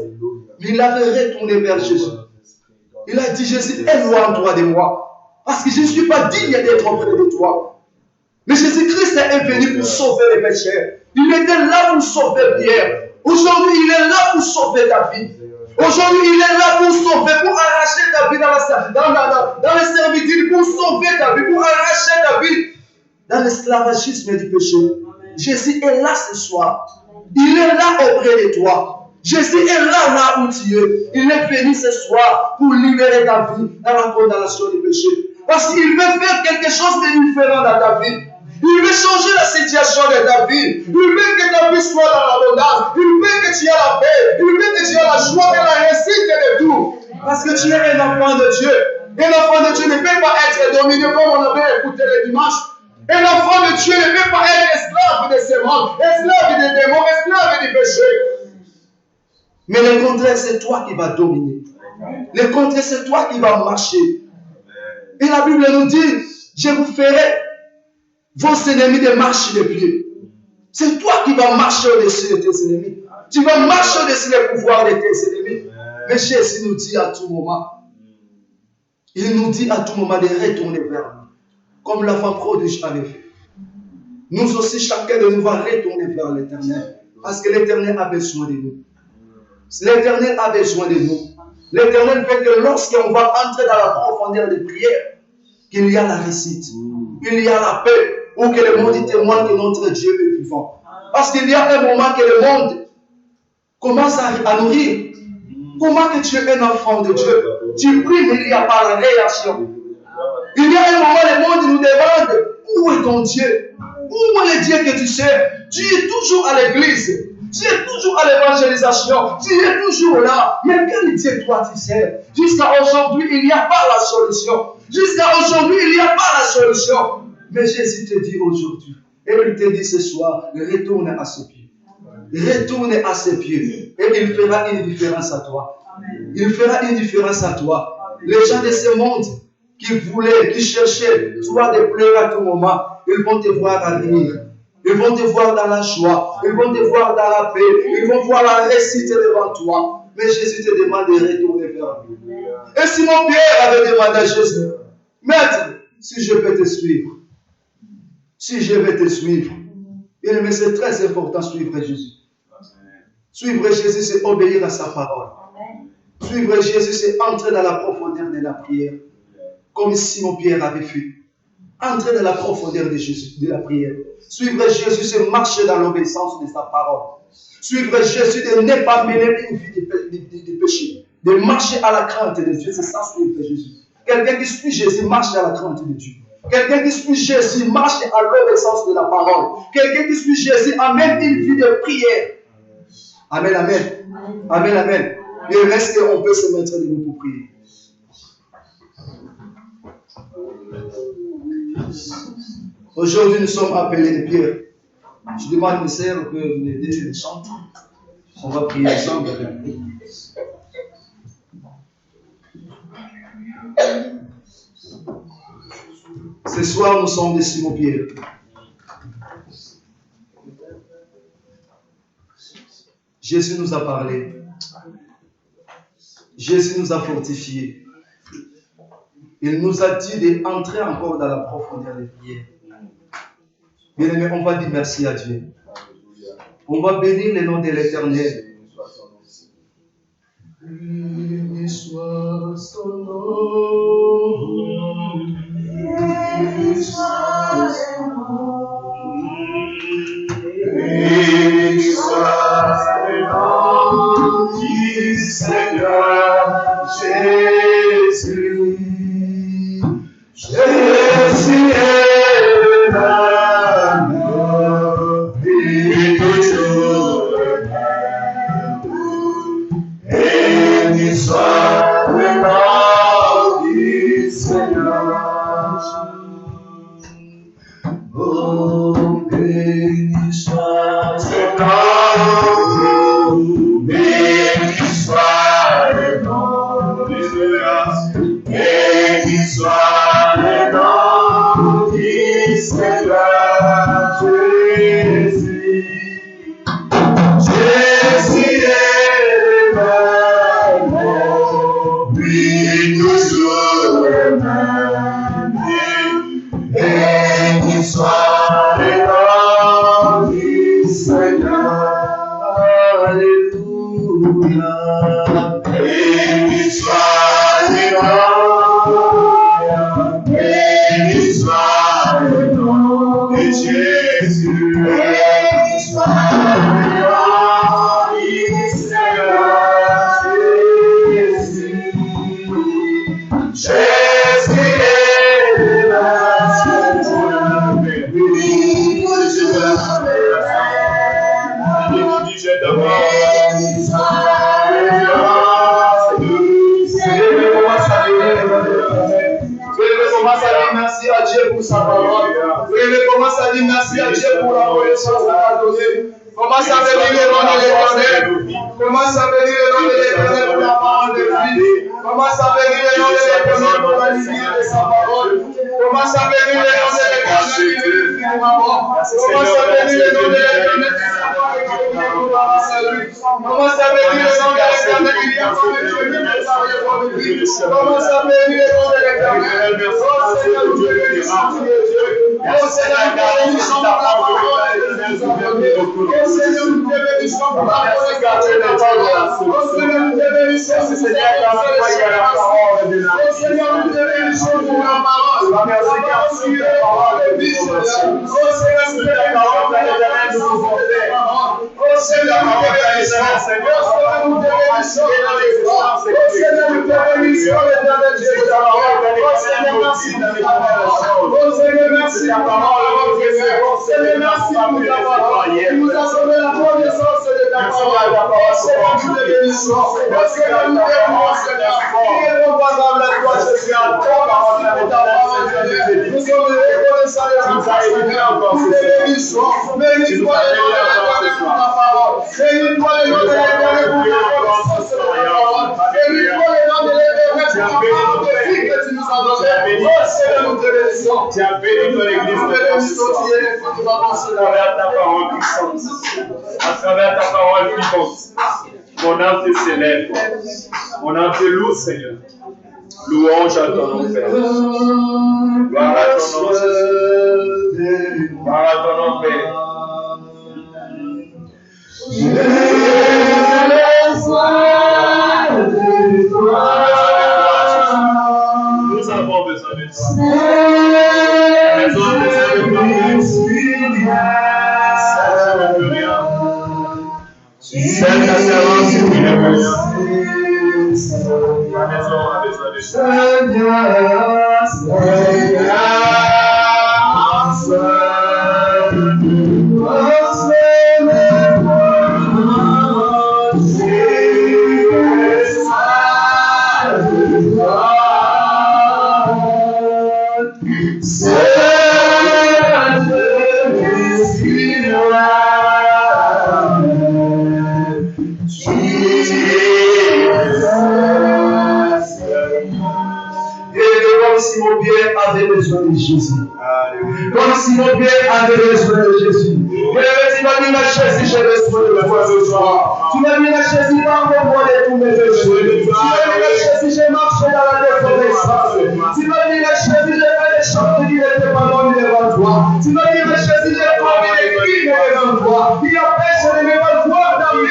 Mais il avait retourné vers Jésus. Il a dit, Jésus, éloigne-toi de moi. Parce que je ne suis pas digne d'être auprès de toi. Mais Jésus-Christ est venu pour sauver les pécheurs. Il était là pour sauver Pierre. Aujourd'hui, il est là pour sauver ta vie. Aujourd'hui, il est là pour sauver, pour arracher ta vie dans les servitudes, pour sauver ta vie, pour arracher ta vie dans l'esclavagisme du péché. Jésus est là ce soir. Il est là auprès de toi. Jésus est là où tu es. Il est venu ce soir pour libérer ta vie dans la condamnation du péché. Parce qu'il veut faire quelque chose de différent dans ta vie. Il veut changer la situation de ta vie. Il veut que ta vie soit dans l'abondance. Il veut que tu aies la paix. Il veut que tu aies la joie et la réussite de tout. Parce que tu es un enfant de Dieu. Un enfant de Dieu ne peut pas être dominé comme on avait écouté le dimanche. Et l'enfant de Dieu ne peut pas être esclave de ce monde, esclave des démons, esclave du péché. Mais le contraire, c'est toi qui vas dominer. Le contraire, c'est toi qui vas marcher. Et la Bible nous dit, je vous ferai vos ennemis de marcher les pieds. C'est toi qui vas marcher au-dessus de tes ennemis. Tu vas marcher au-dessus des pouvoirs de tes ennemis. Mais Jésus nous dit à tout moment, il nous dit à tout moment de retourner vers lui. Comme l'enfant prodige avait fait. Nous aussi, chacun de nous va retourner vers l'Éternel. Parce que l'Éternel a besoin de nous. L'Éternel a besoin de nous. L'Éternel fait que lorsqu'on va entrer dans la profondeur des prières, qu'il y a la réussite, il y a la paix, ou que le monde témoigne que notre Dieu est vivant. Parce qu'il y a un moment que le monde commence à nourrir. Comment que tu es un enfant de Dieu? Tu pries, mais il n'y a pas la réaction. Il y a un moment, le monde nous demande, où est ton Dieu? Où est le Dieu que tu sais? Tu es toujours à l'église. Tu es toujours à l'évangélisation. Tu es toujours là. Mais quel Dieu toi tu sais? Jusqu'à aujourd'hui, il n'y a pas la solution. Jusqu'à aujourd'hui, il n'y a pas la solution. Mais Jésus te dit aujourd'hui, et il te dit ce soir, retourne à ses pieds. Retourne à ses pieds. Et il fera une différence à toi. Il fera une différence à toi. Les gens de ce monde qui voulaient, qui cherchaient, soit de pleurer à tout moment, ils vont te voir à venir. Ils vont te voir dans la joie. Ils vont te voir dans la paix. Ils vont voir la réussite devant toi. Mais Jésus te demande de retourner vers lui. Et Simon Pierre avait demandé à Jésus, Maître, si je peux te suivre, si je vais te suivre. Mais c'est très important suivre Jésus. Suivre Jésus, c'est obéir à sa parole. Suivre Jésus, c'est entrer dans la profondeur de la prière. Comme Simon Pierre avait fait. Entrer dans la profondeur de Jésus, de la prière. Suivre Jésus, c'est marcher dans l'obéissance de sa parole. Suivre Jésus, de ne pas mener une vie de péché. De marcher à la crainte de Dieu. C'est ça, suivre Jésus. Quelqu'un qui suit Jésus marche à la crainte de Dieu. Quelqu'un qui suit Jésus marche à l'obéissance de la parole. Quelqu'un qui suit Jésus amène une vie de prière. Amen, amen. Amen, amen. Et est-ce qu'on peut se mettre debout pour prier? Aujourd'hui, nous sommes appelés de Pierre. Je demande mes sœurs que vous m'aidez les chanter. On va prier ensemble. Ce soir, nous sommes des Simon Pierre. Jésus nous a parlé. Jésus nous a fortifiés. Il nous a dit d'entrer encore dans la profondeur des prières. Bien aimé, on va dire merci à Dieu. On va bénir le nom de l'Éternel. Béni soit son nom. Béni soit son nom. Béni soit le nom du Seigneur Jésus. Jésus est l'amour et toujours le même. Béni soit le nom du Seigneur. Oh, béni soit le nom, béni soit le nom du Seigneur. Béni soit le nom du Seigneur Jésus. Jésus est le même, lui toujours le même. Béni soit le nom du Seigneur. Alléluia. Béni soit le nom. Béni soit le nom de Jésus. Béni soit le nom du Seigneur Jésus. Jésus est la Seigneur. Béni soit merci à Dieu pour sa parole. Commence à dire merci à Dieu pour la connaissance qu'il a donnée. Commence à bénir le nom de l'Éternel. Commence à bénir le nom de l'Éternel pour la parole de vie. Commence à bénir le nom de l'Éternel pour la lumière de sa parole. Commence à bénir le nom de l'Éternel qui vérifie nos mamans. Commence à bénir le nom de l'Éternel qui s'appelle pour la salut. Commence à bénir le nom de l'Éternel qui vient pour le Dieu de préparer votre vie. Commence à bénir le nom de l'Éternel. Oh Seigneur, nous te bénissons, Dieu. Oh Seigneur, nous te bénissons pour la parole de nous a donnée. Oh Seigneur, nous te bénissons pour la parole de Dieu. Oh Seigneur, nous te bénissons pour la parole de Dieu. Oh Seigneur, nous te bénissons pour la parole. Merci car tu es la parole de vie, Seigneur. Oh Seigneur, nous te bénissons pour la parole de Dieu. Oh Seigneur, nous te bénissons. Oh Seigneur, nous te bénissons. Oh Seigneur, nous te bénissons, l'éternel Dieu de ta parole. Oh Seigneur, merci pour ta parole. Oh Seigneur, merci pour ta parole. Oh Seigneur, merci pour ta parole. Tu nous as donné la connaissance de ta parole. Oh Seigneur, nous te bénissons. Oh Seigneur, nous te bénissons, Seigneur. Qui est comparable à toi, Seigneur? Oh, merci pour ta parole, Seigneur. Nous sommes reconnaissants de ta parole, Seigneur. Nous te bénissons. Bénis-toi le nom de l'Éternel pour ta parole. Bénis-toi le nom de l'Éternel pour ta connaissance de ta parole. Bénis-toi le nom de l'Éternel pour ta parole de vie que tu nous as donnée. Oh Seigneur, nous te bénissons. Tu as béni ton église. Nous te bénissons, tu es le fond de ma pensée. À travers ta parole puissante. À travers ta parole vivante. Mon âme te célèbre. Mon âme te loue, Seigneur. Louange à ton nom, Père. Gloire à ton nom, Jésus. Gloire à ton nom, Père. Nous avons besoin de toi. Nous avons besoin de toi. Ça ne peut rien. Seule ta servante qui ne peut rien. La maison a besoin de toi. Simon Pierre avait besoin de Jésus. Comme Simon Pierre avait besoin de Jésus. Tu m'as mis la chaise, j'ai besoin de toi ce soir. Tu m'as mis la chaise, pardonne-moi de tous mes péchés. Tu m'as mis la chaise, j'ai marché dans la désobéissance. Tu m'as mis la chaise, j'ai fait des choses qui n'étaient pas bonnes devant toi. Tu m'as mis la chaise, j'ai commis des crimes devant toi. Qui empêche de me voir dans ma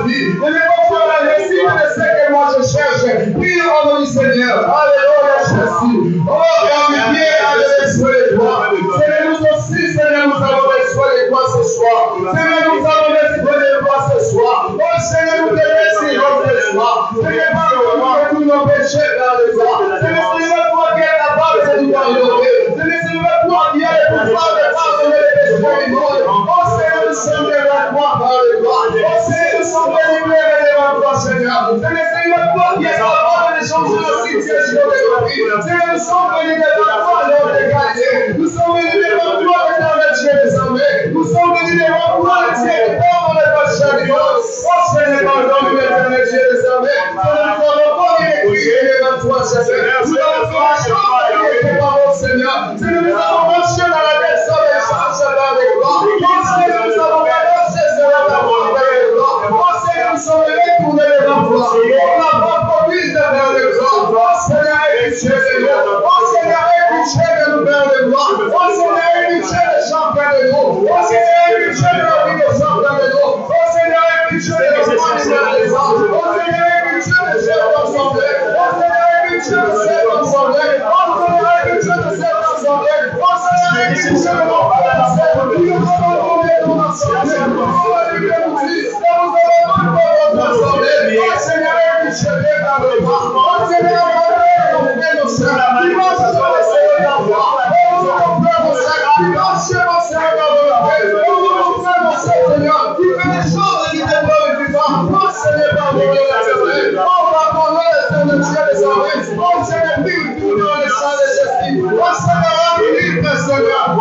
vie, de me voir la réussite de ce que moi je cherche. Prie au nom du Seigneur. Alléluia, Jésus. Oh, comme Pierre avait besoin de toi. Seigneur, nous aussi, Seigneur, nous avons besoin de toi ce soir. Seigneur, nous avons besoin de toi ce soir. Oh, Seigneur, nous te remercions ce soir. Seigneur, pardonne-moi de tous nos péchés dans le sang. Seigneur, c'est toi qui es capable de nous pardonner. Seigneur, c'est toi qui as le pouvoir de pardonner les péchés du monde. Oh, Seigneur, nous sommes devant toi par le droit. Oh, Seigneur, nous sommes délivrés devant toi, Seigneur. Seigneur, c'est toi qui es capable de changer la situation de nos vies. Seigneur, nous sommes venus devant toi, Lord de gardien. Nous sommes venus devant toi, l'éternel Dieu des armées. Nous sommes venus devant toi, le Dieu qui pardonne les péchés du monde. Oh, Seigneur, pardonne l'éternel Dieu des armées. Seigneur, nous n'avons pas crié devant toi, Seigneur. Nous avons fait la chose qui était par mon Seigneur. Seigneur, nous avons marché dans la désobéissance dans les gloires. Oh, Seigneur, nous avons marché sur la parole de les gloires. Oh, Seigneur, nous sommes venus pour devant toi. On n'a pas promis devant les gloires. Oh, Seigneur, écoutez de nous. Oh, Seigneur, écoutez de nous vers les gloires. Oh, Seigneur, écoutez les gens vers les nous. Oh, Seigneur, écoutez de la vie des gens vers les nous. Oh, Seigneur, écoutez de la famille vers les gens. Oh, Seigneur, écoutez de cette assemblée. Oh, Seigneur, écoutez de cette assemblée. Oh, Seigneur, écoutez de cette assemblée. Oh, Seigneur, écoutez de mon Père. Nous nous avons donné ton assemblée. Oh, Seigneur, nous dit, nous avons donné ton assemblée. Oh, Seigneur, écoutez de la vie. Oh, Seigneur, Seigneur,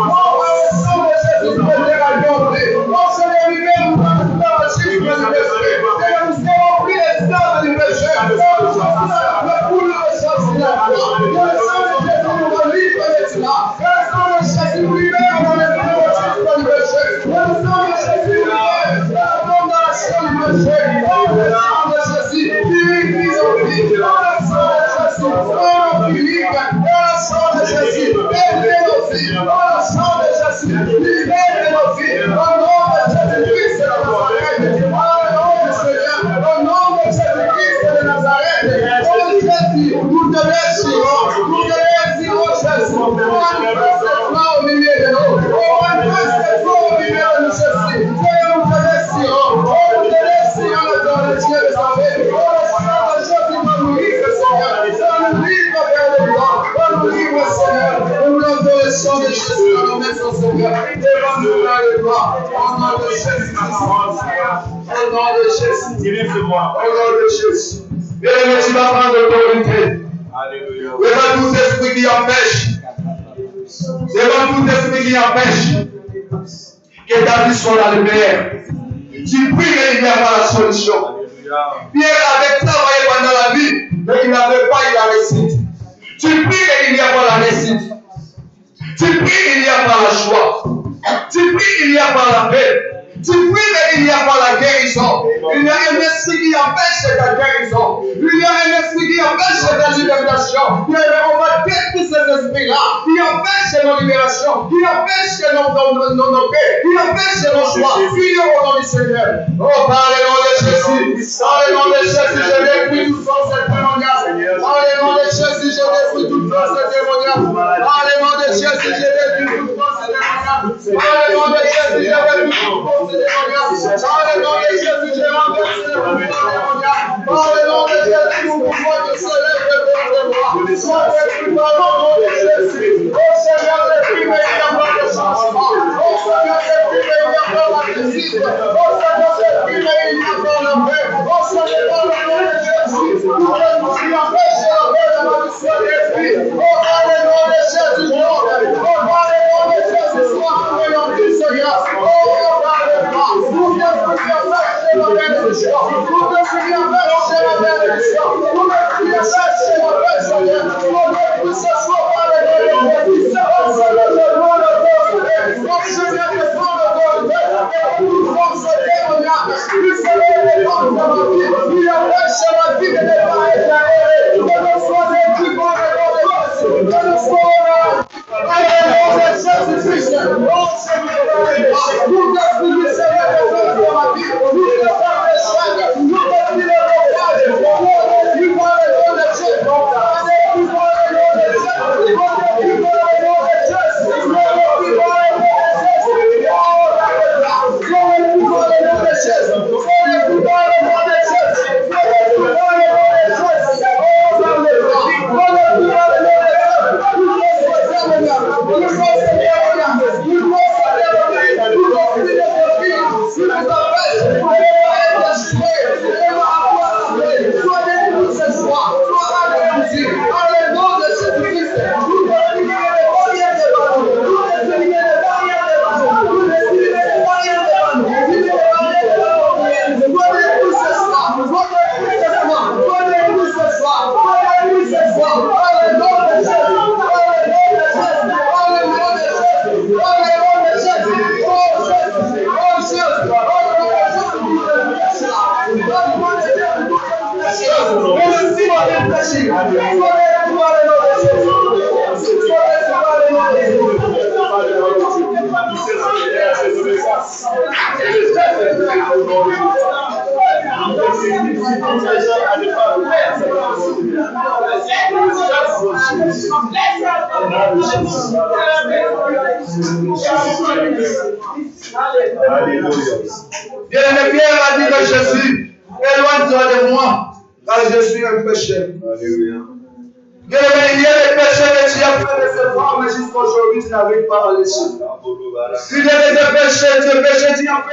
Bien-aimé, tu vas prendre l'autorité. Devant tout esprit qui empêche. Devant tout esprit qui empêche que ta vie soit la lumière. Tu pries et il n'y a pas la solution. Pierre avait travaillé pendant la vie, mais il n'avait pas eu la réussite. Tu pries et il n'y a pas la réussite. Tu pries et il n'y a pas la joie. Tu pries et il n'y a pas la paix. Tu pries mais il n'y a pas la guérison. Il y a un esprit qui empêche ta guérison. Il y a un esprit qui empêche ta libération. On va détruire ces esprits-là qui empêchent nos libérations, qui empêchent nos paix, qui empêchent nos joies. Prions au nom du Seigneur. Oh, par le nom de Jésus. Par le nom de Jésus, je détruis toute force démoniaque. Par le nom de Jésus, je détruis toute force démoniaque. Par le nom de Jésus, je détruis toute force démoniaque. Par le nom de Jésus, je détruis toute force. Par le nom de Jésus, je renverse le pouvoir démoniaque. Par le nom de Jésus, mon pouvoir de se lève contre moi. Sois détruit par le nom de Jésus. Oh Seigneur, détruis, mais il n'y a pas de changement. Oh Seigneur, détruis, mais il n'y a pas la réussite. Oh Seigneur, détruis, mais il n'y a pas la paix. Oh Seigneur, par le nom de Jésus, tout ce qui empêche la paix de ma vie soit détruit. Oh, par le nom de Jésus, oh, par le nom de Jésus, sois anéanti, Seigneur. Oh, par le nom. Tout ce qui empêche la bénédiction. Tout ce qui empêche la bénédiction. Tout ce qui empêche la paix, Seigneur. Que ce soit par le nom de Jésus. Oh, Seigneur, je prends l'autorité. Oh, Seigneur, je prends l'autorité. Et toute force démoniaque qui se lève contre ma vie, qui empêche ma vie de ne pas être aérée, que ne soit détruit par le nom de Jésus. Que ne soit par le nom de Jésus-Christ. Oh, Seigneur, tout esprit qui se lève contre ma vie, tout esprit d'échec, tout esprit de blocage, on est détruit par le nom de Jésus. On est détruit par le nom de Jésus. On est détruit par le nom de Jésus. On est détruit par le nom de Jésus. Oh, la gloire. On est détruit par le nom de Jésus. On est détruit par le nom de Jésus. On est détruit par le nom de Jésus. Oh, la gloire. On est détruit par le nom de Bien-aimé, Pierre a dit que Jésus, éloigne-toi de moi, car je suis un pécheur. Bien-aimé, il y a des péchés que tu as fait de ce fort, mais jusqu'à aujourd'hui, tu n'arrives pas à laisser. Il y a des péchés, tu as fait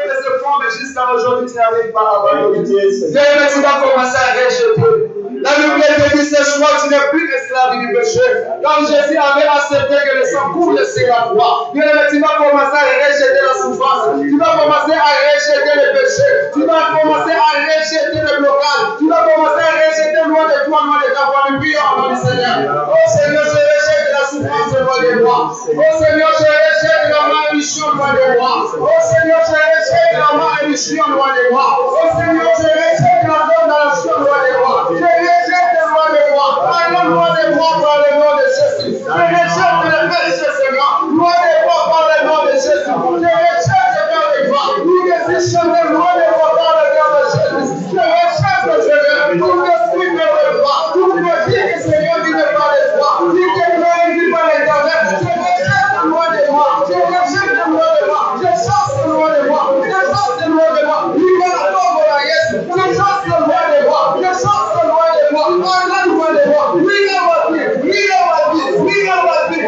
de ce fort, mais jusqu'à aujourd'hui, tu n'arrives pas à abandonner. Bien-aimé, tu vas commencer à rejeter. La Bible te dit ce soir, tu n'es plus esclave du péché. Comme Jésus avait accepté que le sang coule sur la croix. Bien-aimé, tu vas commencer à rejeter la souffrance. Tu vas commencer à rejeter le péché. Tu vas commencer à rejeter le blocage. Tu vas commencer à rejeter loin de toi, loin de ta famille. Prions au nom du Seigneur. Oh Seigneur, je rejette la souffrance loin de moi. Oh Seigneur, je rejette la malédiction loin de moi. Oh Seigneur, je rejette la malédiction loin de moi. Oh Seigneur, je rejette la condamnation loin de moi. Je rejette loin de moi. Parle loin de moi par le nom de Jésus. Je rejette le péché, Seigneur. Loin de moi par le nom de Jésus. Je rejette vers les bras. Tout décision de loin de moi par le nom de Jésus. Je rejette, Seigneur. Tout esprit vers les bras. Tout me dit que Seigneur qui n'est pas de toi. Qui te glorifie par l'éternel. Je rejette loin de moi. Je rejette loin de moi. Je chasse loin de moi. Je chasse loin de moi. Il va la tombe la yes. Je chasse loin de moi. Je chasse loin de moi. Parle loin de moi.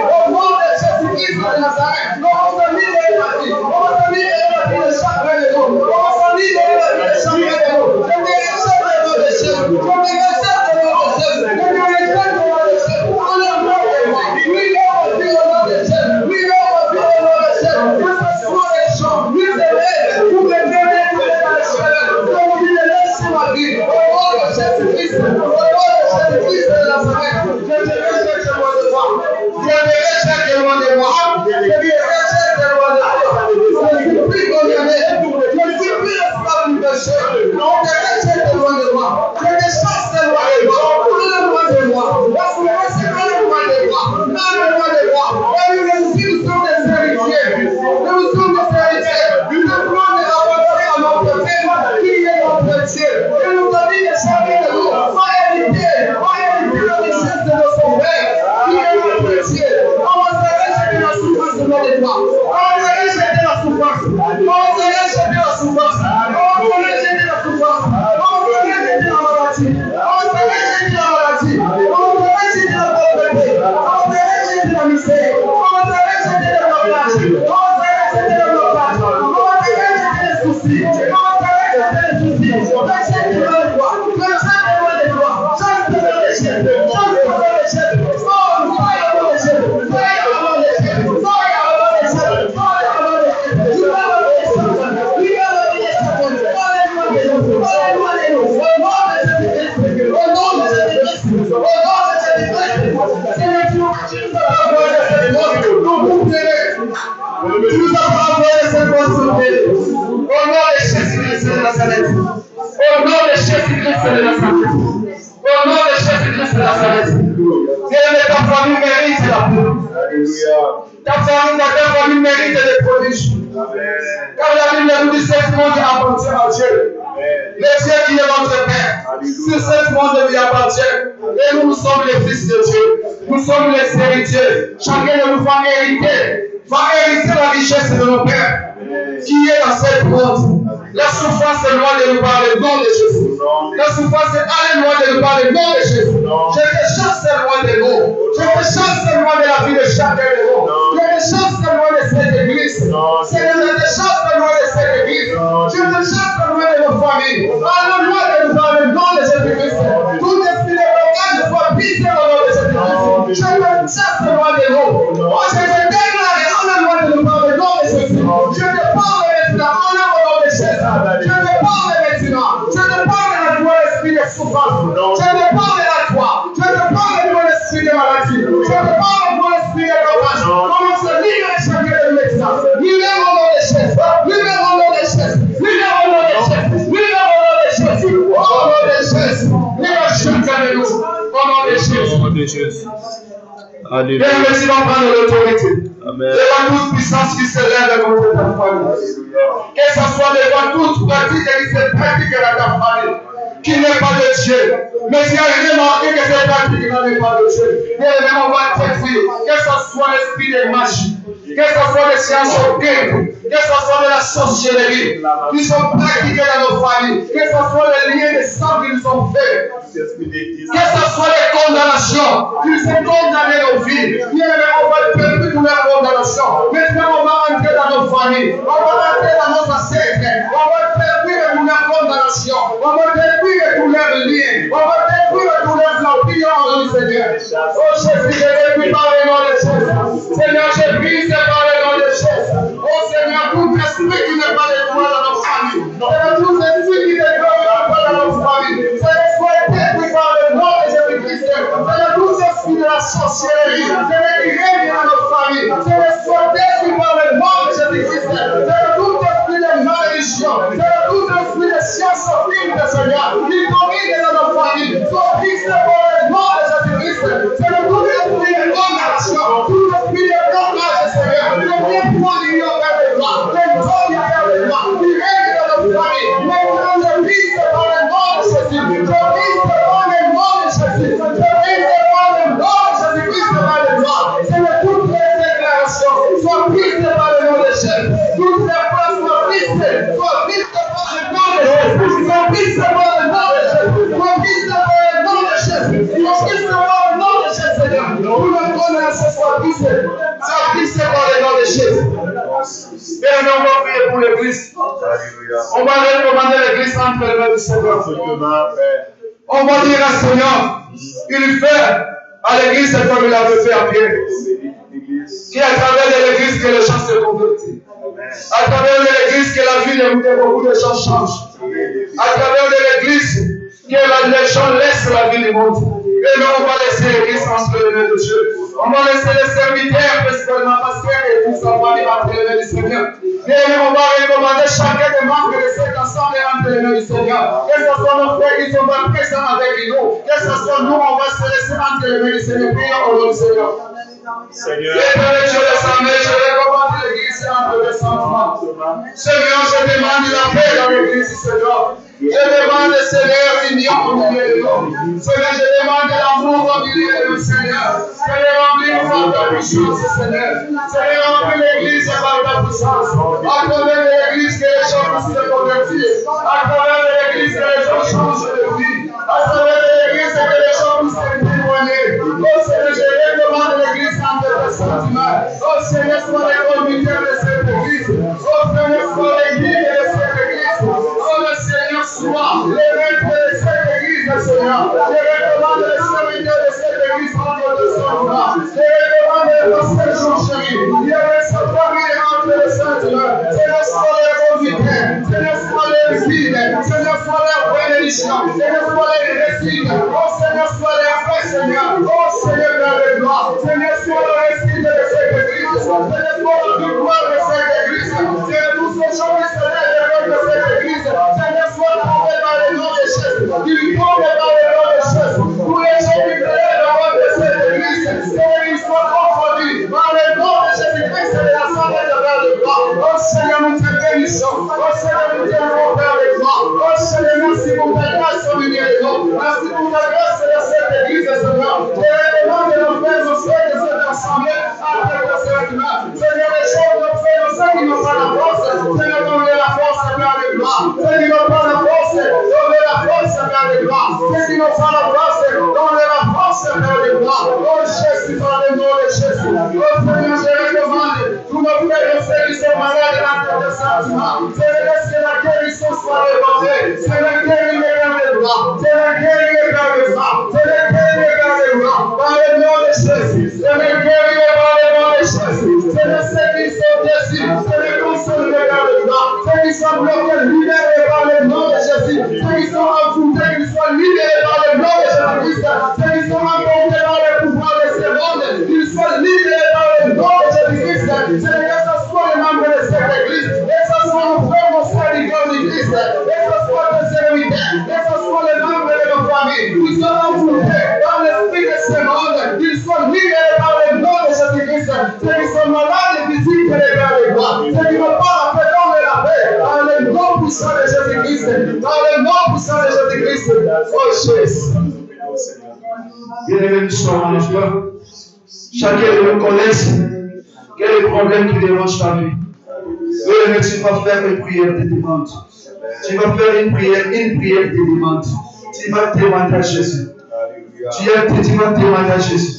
Au nom de Jésus-Christ de soucis. Commence à régler tes soucis. Rejette devant les doigts. Rejette devant les doigts. Chasse devant les chefs. Chasse devant les chefs. Oh, soyez avant les chefs. Soyez avant les chefs. Soyez avant les chefs. Soyez avant les chefs. Tu vas avoir les chefs. Tu vas avoir les chefs. Enlève-moi les loups. Enlève-moi les loups. Au nom de Jésus-Christ. Au nom de Jésus-Christ. Au nom de Jésus-Christ. C'est le jour que tu nous as envoyé cette bonne soufflée. Tu nous as envoyé cette bonne soufflée. Au nom de Jésus-Christ de Nazareth. Au nom de Jésus-Christ de Nazareth. Au nom de Jésus-Christ de Nazareth. Bien-aimé, ta famille mérite la paix. Ta famille mérite des prodiges. Car la Bible nous dit que ce monde appartient à Dieu. Le Dieu qui est notre Père. Sur ce monde lui appartient. Et nous sommes les fils de Dieu. Nous sommes les héritiers. Chacun de nous va hériter la richesse de nos pères qui est dans cette monde. La souffrance est loin de nous parler, nom de Jésus. La souffrance est allée loin de nous parler, nom de Jésus. Je te chasse loin de nous. Je te chasse loin de la vie de chacun de nous. Je te chasse loin de cette église. Seigneur, je te chasse loin de cette église. Je te chasse loin de nos familles. Parle-moi de nous parler, nom de Jésus-Christ. Tout esprit de blocage soit pissé au nom de Jésus-Christ. Je te chasse loin de nous. Oh, je te déclare en le loin de nous parler, nom de Jésus. Je te parle maintenant en le nom de Jésus. Je te parle maintenant. Je te parle à toi, esprit de souffrance. Je te parle à toi. Je te parle à toi, esprit de maladie. Je te parle à toi, esprit de blocage. Commence à libérer chacun de nous maintenant. Libérons-nous des chaises. Libérons-nous des chaises. Libérons-nous des chaises. Libérons-nous des chaises. Au nom des chaises. Libère chacun de nous. Au nom des chaises. Alléluia. Bien, merci d'en prendre l'autorité. Amen. Devant toute puissance qui se lève contre ta famille. Que ce soit devant toute pratique qui se pratique dans ta famille, qui n'est pas de Dieu. Mais si elle remarqué que cette pratique n'est pas de Dieu, elle on va t'écrire, que ce soit l'esprit de magie, que ce soit des sciences occultes, que ce soit de la sorcellerie, qui sont pratiqués dans nos familles, que ce soit les liens de sang qu'ils ont fait, que ce soit les condamnations, qu'ils ont condamné nos vies. Bien, on va permettre toutes les condamnations. Maintenant, on va entrer dans nos familles, on va entrer dans nos ancêtres, on va permettre toutes les condamnations, on va détruire tous leurs liens, on va détruire tous leurs empires, Seigneur. Oh Jésus, je détruis par le nom de Jésus. Seigneur, je brise par le nom de Jésus. Oh Seigneur, tout esprit qui n'est pas de toi dans nos familles, Seigneur, tout esprit qui n'est pas dans nos familles, Seigneur, sois détruit par le nom de Jésus-Christ. Seigneur, tout esprit de la sorcellerie, Seigneur, qui règne dans nos familles, Seigneur, sois détruit par le nom de Jésus-Christ. Seigneur, tout esprit de malédiction, Seigneur, tout esprit de science occulte, Seigneur, qui domine dans nos familles, sois fixé par le nom de Jésus-Christ. Seigneur, tout esprit de condamnation, tout esprit de blocage, Seigneur, le bien point du lieu vers le droit, le droit vers le droit, qui règne dans nos familles. Maintenant, je brise par le nom de Jésus, je brise par le nom de Jésus, je brise par le nom de Jésus-Christ par le droit. Seigneur, toutes les déclarations soient prises par le nom de Jésus, toutes les phrases soient prises par le nom de Jésus, soient prises par le nom de Jésus, soient prises par le nom de Jésus, soient prises par le nom de Jésus, Seigneur. Tout le condamnation soit prise par le nom de Jésus. Bien, on va prier pour l'église. On va recommander l'église entre les mains du Seigneur. On va dire à Seigneur, il fait à l'église comme il avait fait à Pierre. Qui à travers de l'église que les gens se convertissent. À travers de l'église que la vie de beaucoup de gens change. À travers de l'église que les gens laissent la vie du monde. Et nous, on va laisser l'église entre les mains de Dieu. On va laisser les serviteurs, principalement pasteur et tout sa famille entre les mains du Seigneur. Et on va recommander chacun des membres de cet ensemble entre les mains du Seigneur. Que ce soit nos frères qui sont présents avec nous. Que ce soit nous, on va se laisser entre les mains du Seigneur. Prions au nom du Seigneur. Seigneur, Dieu des armées, je recommande l'église entre les enfants. Seigneur, je demande la paix dans l'église, Seigneur. Je demande, Seigneur, l'union au milieu de nous. Seigneur, je demande l'amour au milieu de nous, Seigneur. Seigneur, remplis-nous par ta puissance, Seigneur. Seigneur, remplis l'église par ta puissance. À travers l'église, que les gens puissent se convertir. À travers l'église, que les gens changent de vie. À travers l'église, que les gens puissent se témoigner. Oh Seigneur, je recommande l'église entre tes sentiments. Oh Seigneur, sois le conducteur de cette église. Oh Seigneur, sois le guide de cette église. Seigneur. Je recommande les serviteurs de cette église entre de Seigneur. Je recommande les pasteurs chéri. Il y a sa famille entre les Seigneur. Seigneur, sois leur conduite. Seigneur, sois leur guide. Seigneur, sois leur bénédiction. Seigneur, sois leur récit. Oh Seigneur, sois leur paix, Seigneur. Oh Seigneur, de gloire. Seigneur, sois le récit de cette église. Seigneur, sois la victoire de cette église. Seigneur, tous ces gens qui se lèvent de cette église. Seigneur, sois tombé par les noms des chefs. Ils tombent par les noms des chefs. Tous les gens qui se lèvent de cette église. Seigneur, ils soient confondus par les noms de Jésus-Christ et de l'Assemblée de Père de gloire. Oh Seigneur, nous te bénissons. Oh Seigneur, nous te louons, Père de gloire. Oh Seigneur, merci pour ta grâce au milieu de nous. Merci pour ta grâce de cette église, Seigneur. Je demande de nos frères au sein de cette assemblée après le Seigneur. Seigneur, les choses de frères au sein qui n'ont pas la force. Seigneur, donne la force, Père de gloire. Ceux qui n'ont pas la force, donne la force, Père de gloire. Ceux qui n'ont pas la force, donne la force, Père de gloire. Oh Jésus, par le nom de Jésus. Oh Seigneur, je le demande. Tous nos frères et sœurs qui sont malades dans notre sentiment. Seigneur, laisse que la guérison soit répandue. Seigneur, guéris les gars de gloire. Seigneur, guéris les gars de gloire. Seigneur, guéris les gars de gloire. Par le nom de Jésus. Seigneur, guéris les par le nom de Jésus. Seigneur, ceux qui sont déçus. Seigneur, console les gars de gloire. Ceux qui sont bloqués, libérés par le nom de Jésus. Ceux qui sont envoûtés, qu'ils soient libérés par le nom de Jésus-Christ. Ceux qui sont emportés par le pouvoir de ces mondes, qu'ils soient libérés par le nom de Jésus-Christ. Seigneur, que ce soit les membres de cette église, que ce soit nos frères, nos serviteurs de Christ, que ce soit nos serviteurs, que ce soit les membres de nos familles, qu'ils soient envoûtés par l'esprit de ces mondes, qu'ils soient libérés par le nom de Jésus-Christ. Ceux qui sont malades, visitent les gars de gloire. Ceux qui n'ont pas la paix, donnent la paix. Par le nom puissant de Jésus-Christ. Par le nom puissant de Jésus-Christ. Oh Jésus. Bien-aimés, nous sommes en joie. Chacun de nous connaisse quel est le problème qui dérange ta vie. Bien-aimé, tu vas faire une prière de demande. Tu vas faire une prière de demande. Tu vas demander à Jésus. Tu vas demander à Jésus.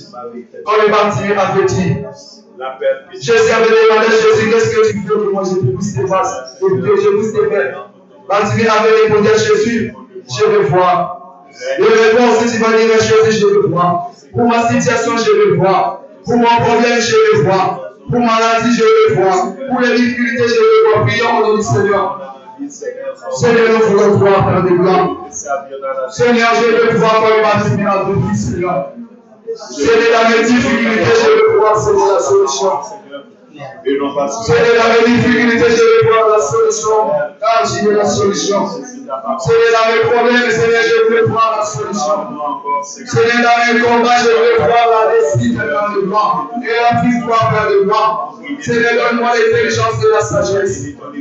Comme le Bartimée avait dit, Jésus avait demandé à Jésus, qu'est-ce que tu veux que moi je te pousse tes faces, je pousse tes mains. Bartimée avait répondu à Jésus, je veux voir. Je veux voir si tu vas dire à Jésus, je veux voir. Pour ma situation, je veux voir. Pour mon problème, je veux voir. Pour ma maladie, je veux voir. Pour les difficultés, je veux voir. Prions au nom du Seigneur. Seigneur, nous voulons voir par des blancs. Seigneur, je veux voir comme Bartimée a dit, Seigneur. Seigneur, dans mes difficultés, je veux voir, Seigneur, la solution. Seigneur, dans mes difficultés, je veux voir la solution. Car j'ai la solution. Seigneur, dans mes problèmes, Seigneur, je veux voir la solution. Seigneur, dans mes combats, je veux voir la réussite dans le blanc. Et la victoire dans le blanc. Seigneur, donne-moi l'intelligence de la sagesse.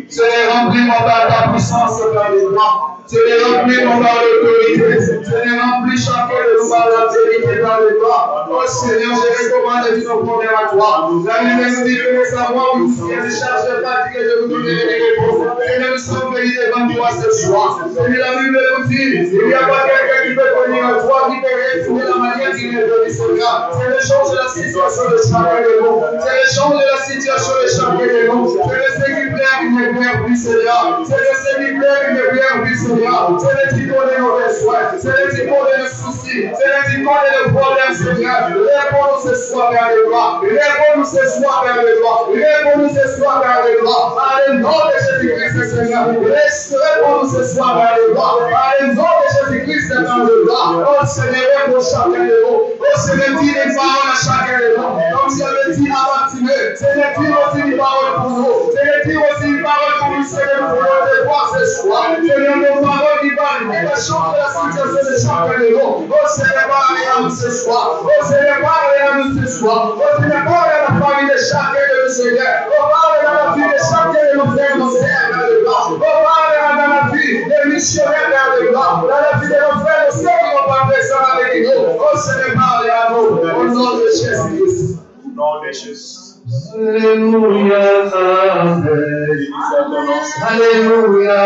Seigneur, remplis-moi par ta puissance dans le blanc. Seigneur, remplis-moi par l'autorité. Seigneur, remplis chacun de nous par la vérité dans le blanc. Oh Seigneur, je recommande tous nos problèmes à toi. La lumière nous dit que nous savoir où nous sommes déchargés, fatigués, de nous donner des repos. Seigneur, nous sommes venus devant toi ce soir. Seigneur, la Bible nous dit, il n'y a pas quelqu'un qui peut venir à toi, qui peut retrouver la manière qu'il est venu, Seigneur. C'est le change de la situation de chacun de nous. C'est le change de la situation de chacun de nous. C'est le séculaire qui ne vient plus, Seigneur. C'est le séculaire qui ne vient plus, Seigneur. C'est le type de nos besoins. C'est le type de nos soucis. C'est le type de nos problèmes, Seigneur. Réponds-nous ce soir, Père de gloire. Réponds-nous ce soir, Père de gloire. Réponds-nous ce soir, Père de gloire. Par le nom de Jésus-Christ, Seigneur. Réponds-nous ce soir, Père de gloire. Par le nom de Jésus-Christ, Père de gloire. Oh Seigneur, réponds chacun de nous. Oh Seigneur, dis les paroles à chacun de nous. Comme tu avais dit à Bartimée. Seigneur, dis aussi des paroles pour nous. Seigneur, dis aussi des paroles pour nous. Seigneur, nous voulons te voir ce soir. Seigneur, nos paroles qui parlent. Et la change de la situation de chacun de nous. Oh Seigneur, parle à nous ce soir. Oh Seigneur, parle à nous ce soir. Oh Seigneur, parle à la famille de chacun de nous, Seigneur. Oh, parle à la vie de chacun de nos frères, nos sœurs, Père de gloire. Oh, parle dans la vie des missionnaires, Père de gloire. Dans la vie de nos frères, nos sœurs qui n'ont pas présent avec nous. Oh Seigneur, parle à nous. Au nom de Jésus-Christ. Au nom de Jésus. Alléluia, Amen. Alléluia,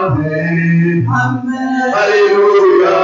Amen. Alléluia,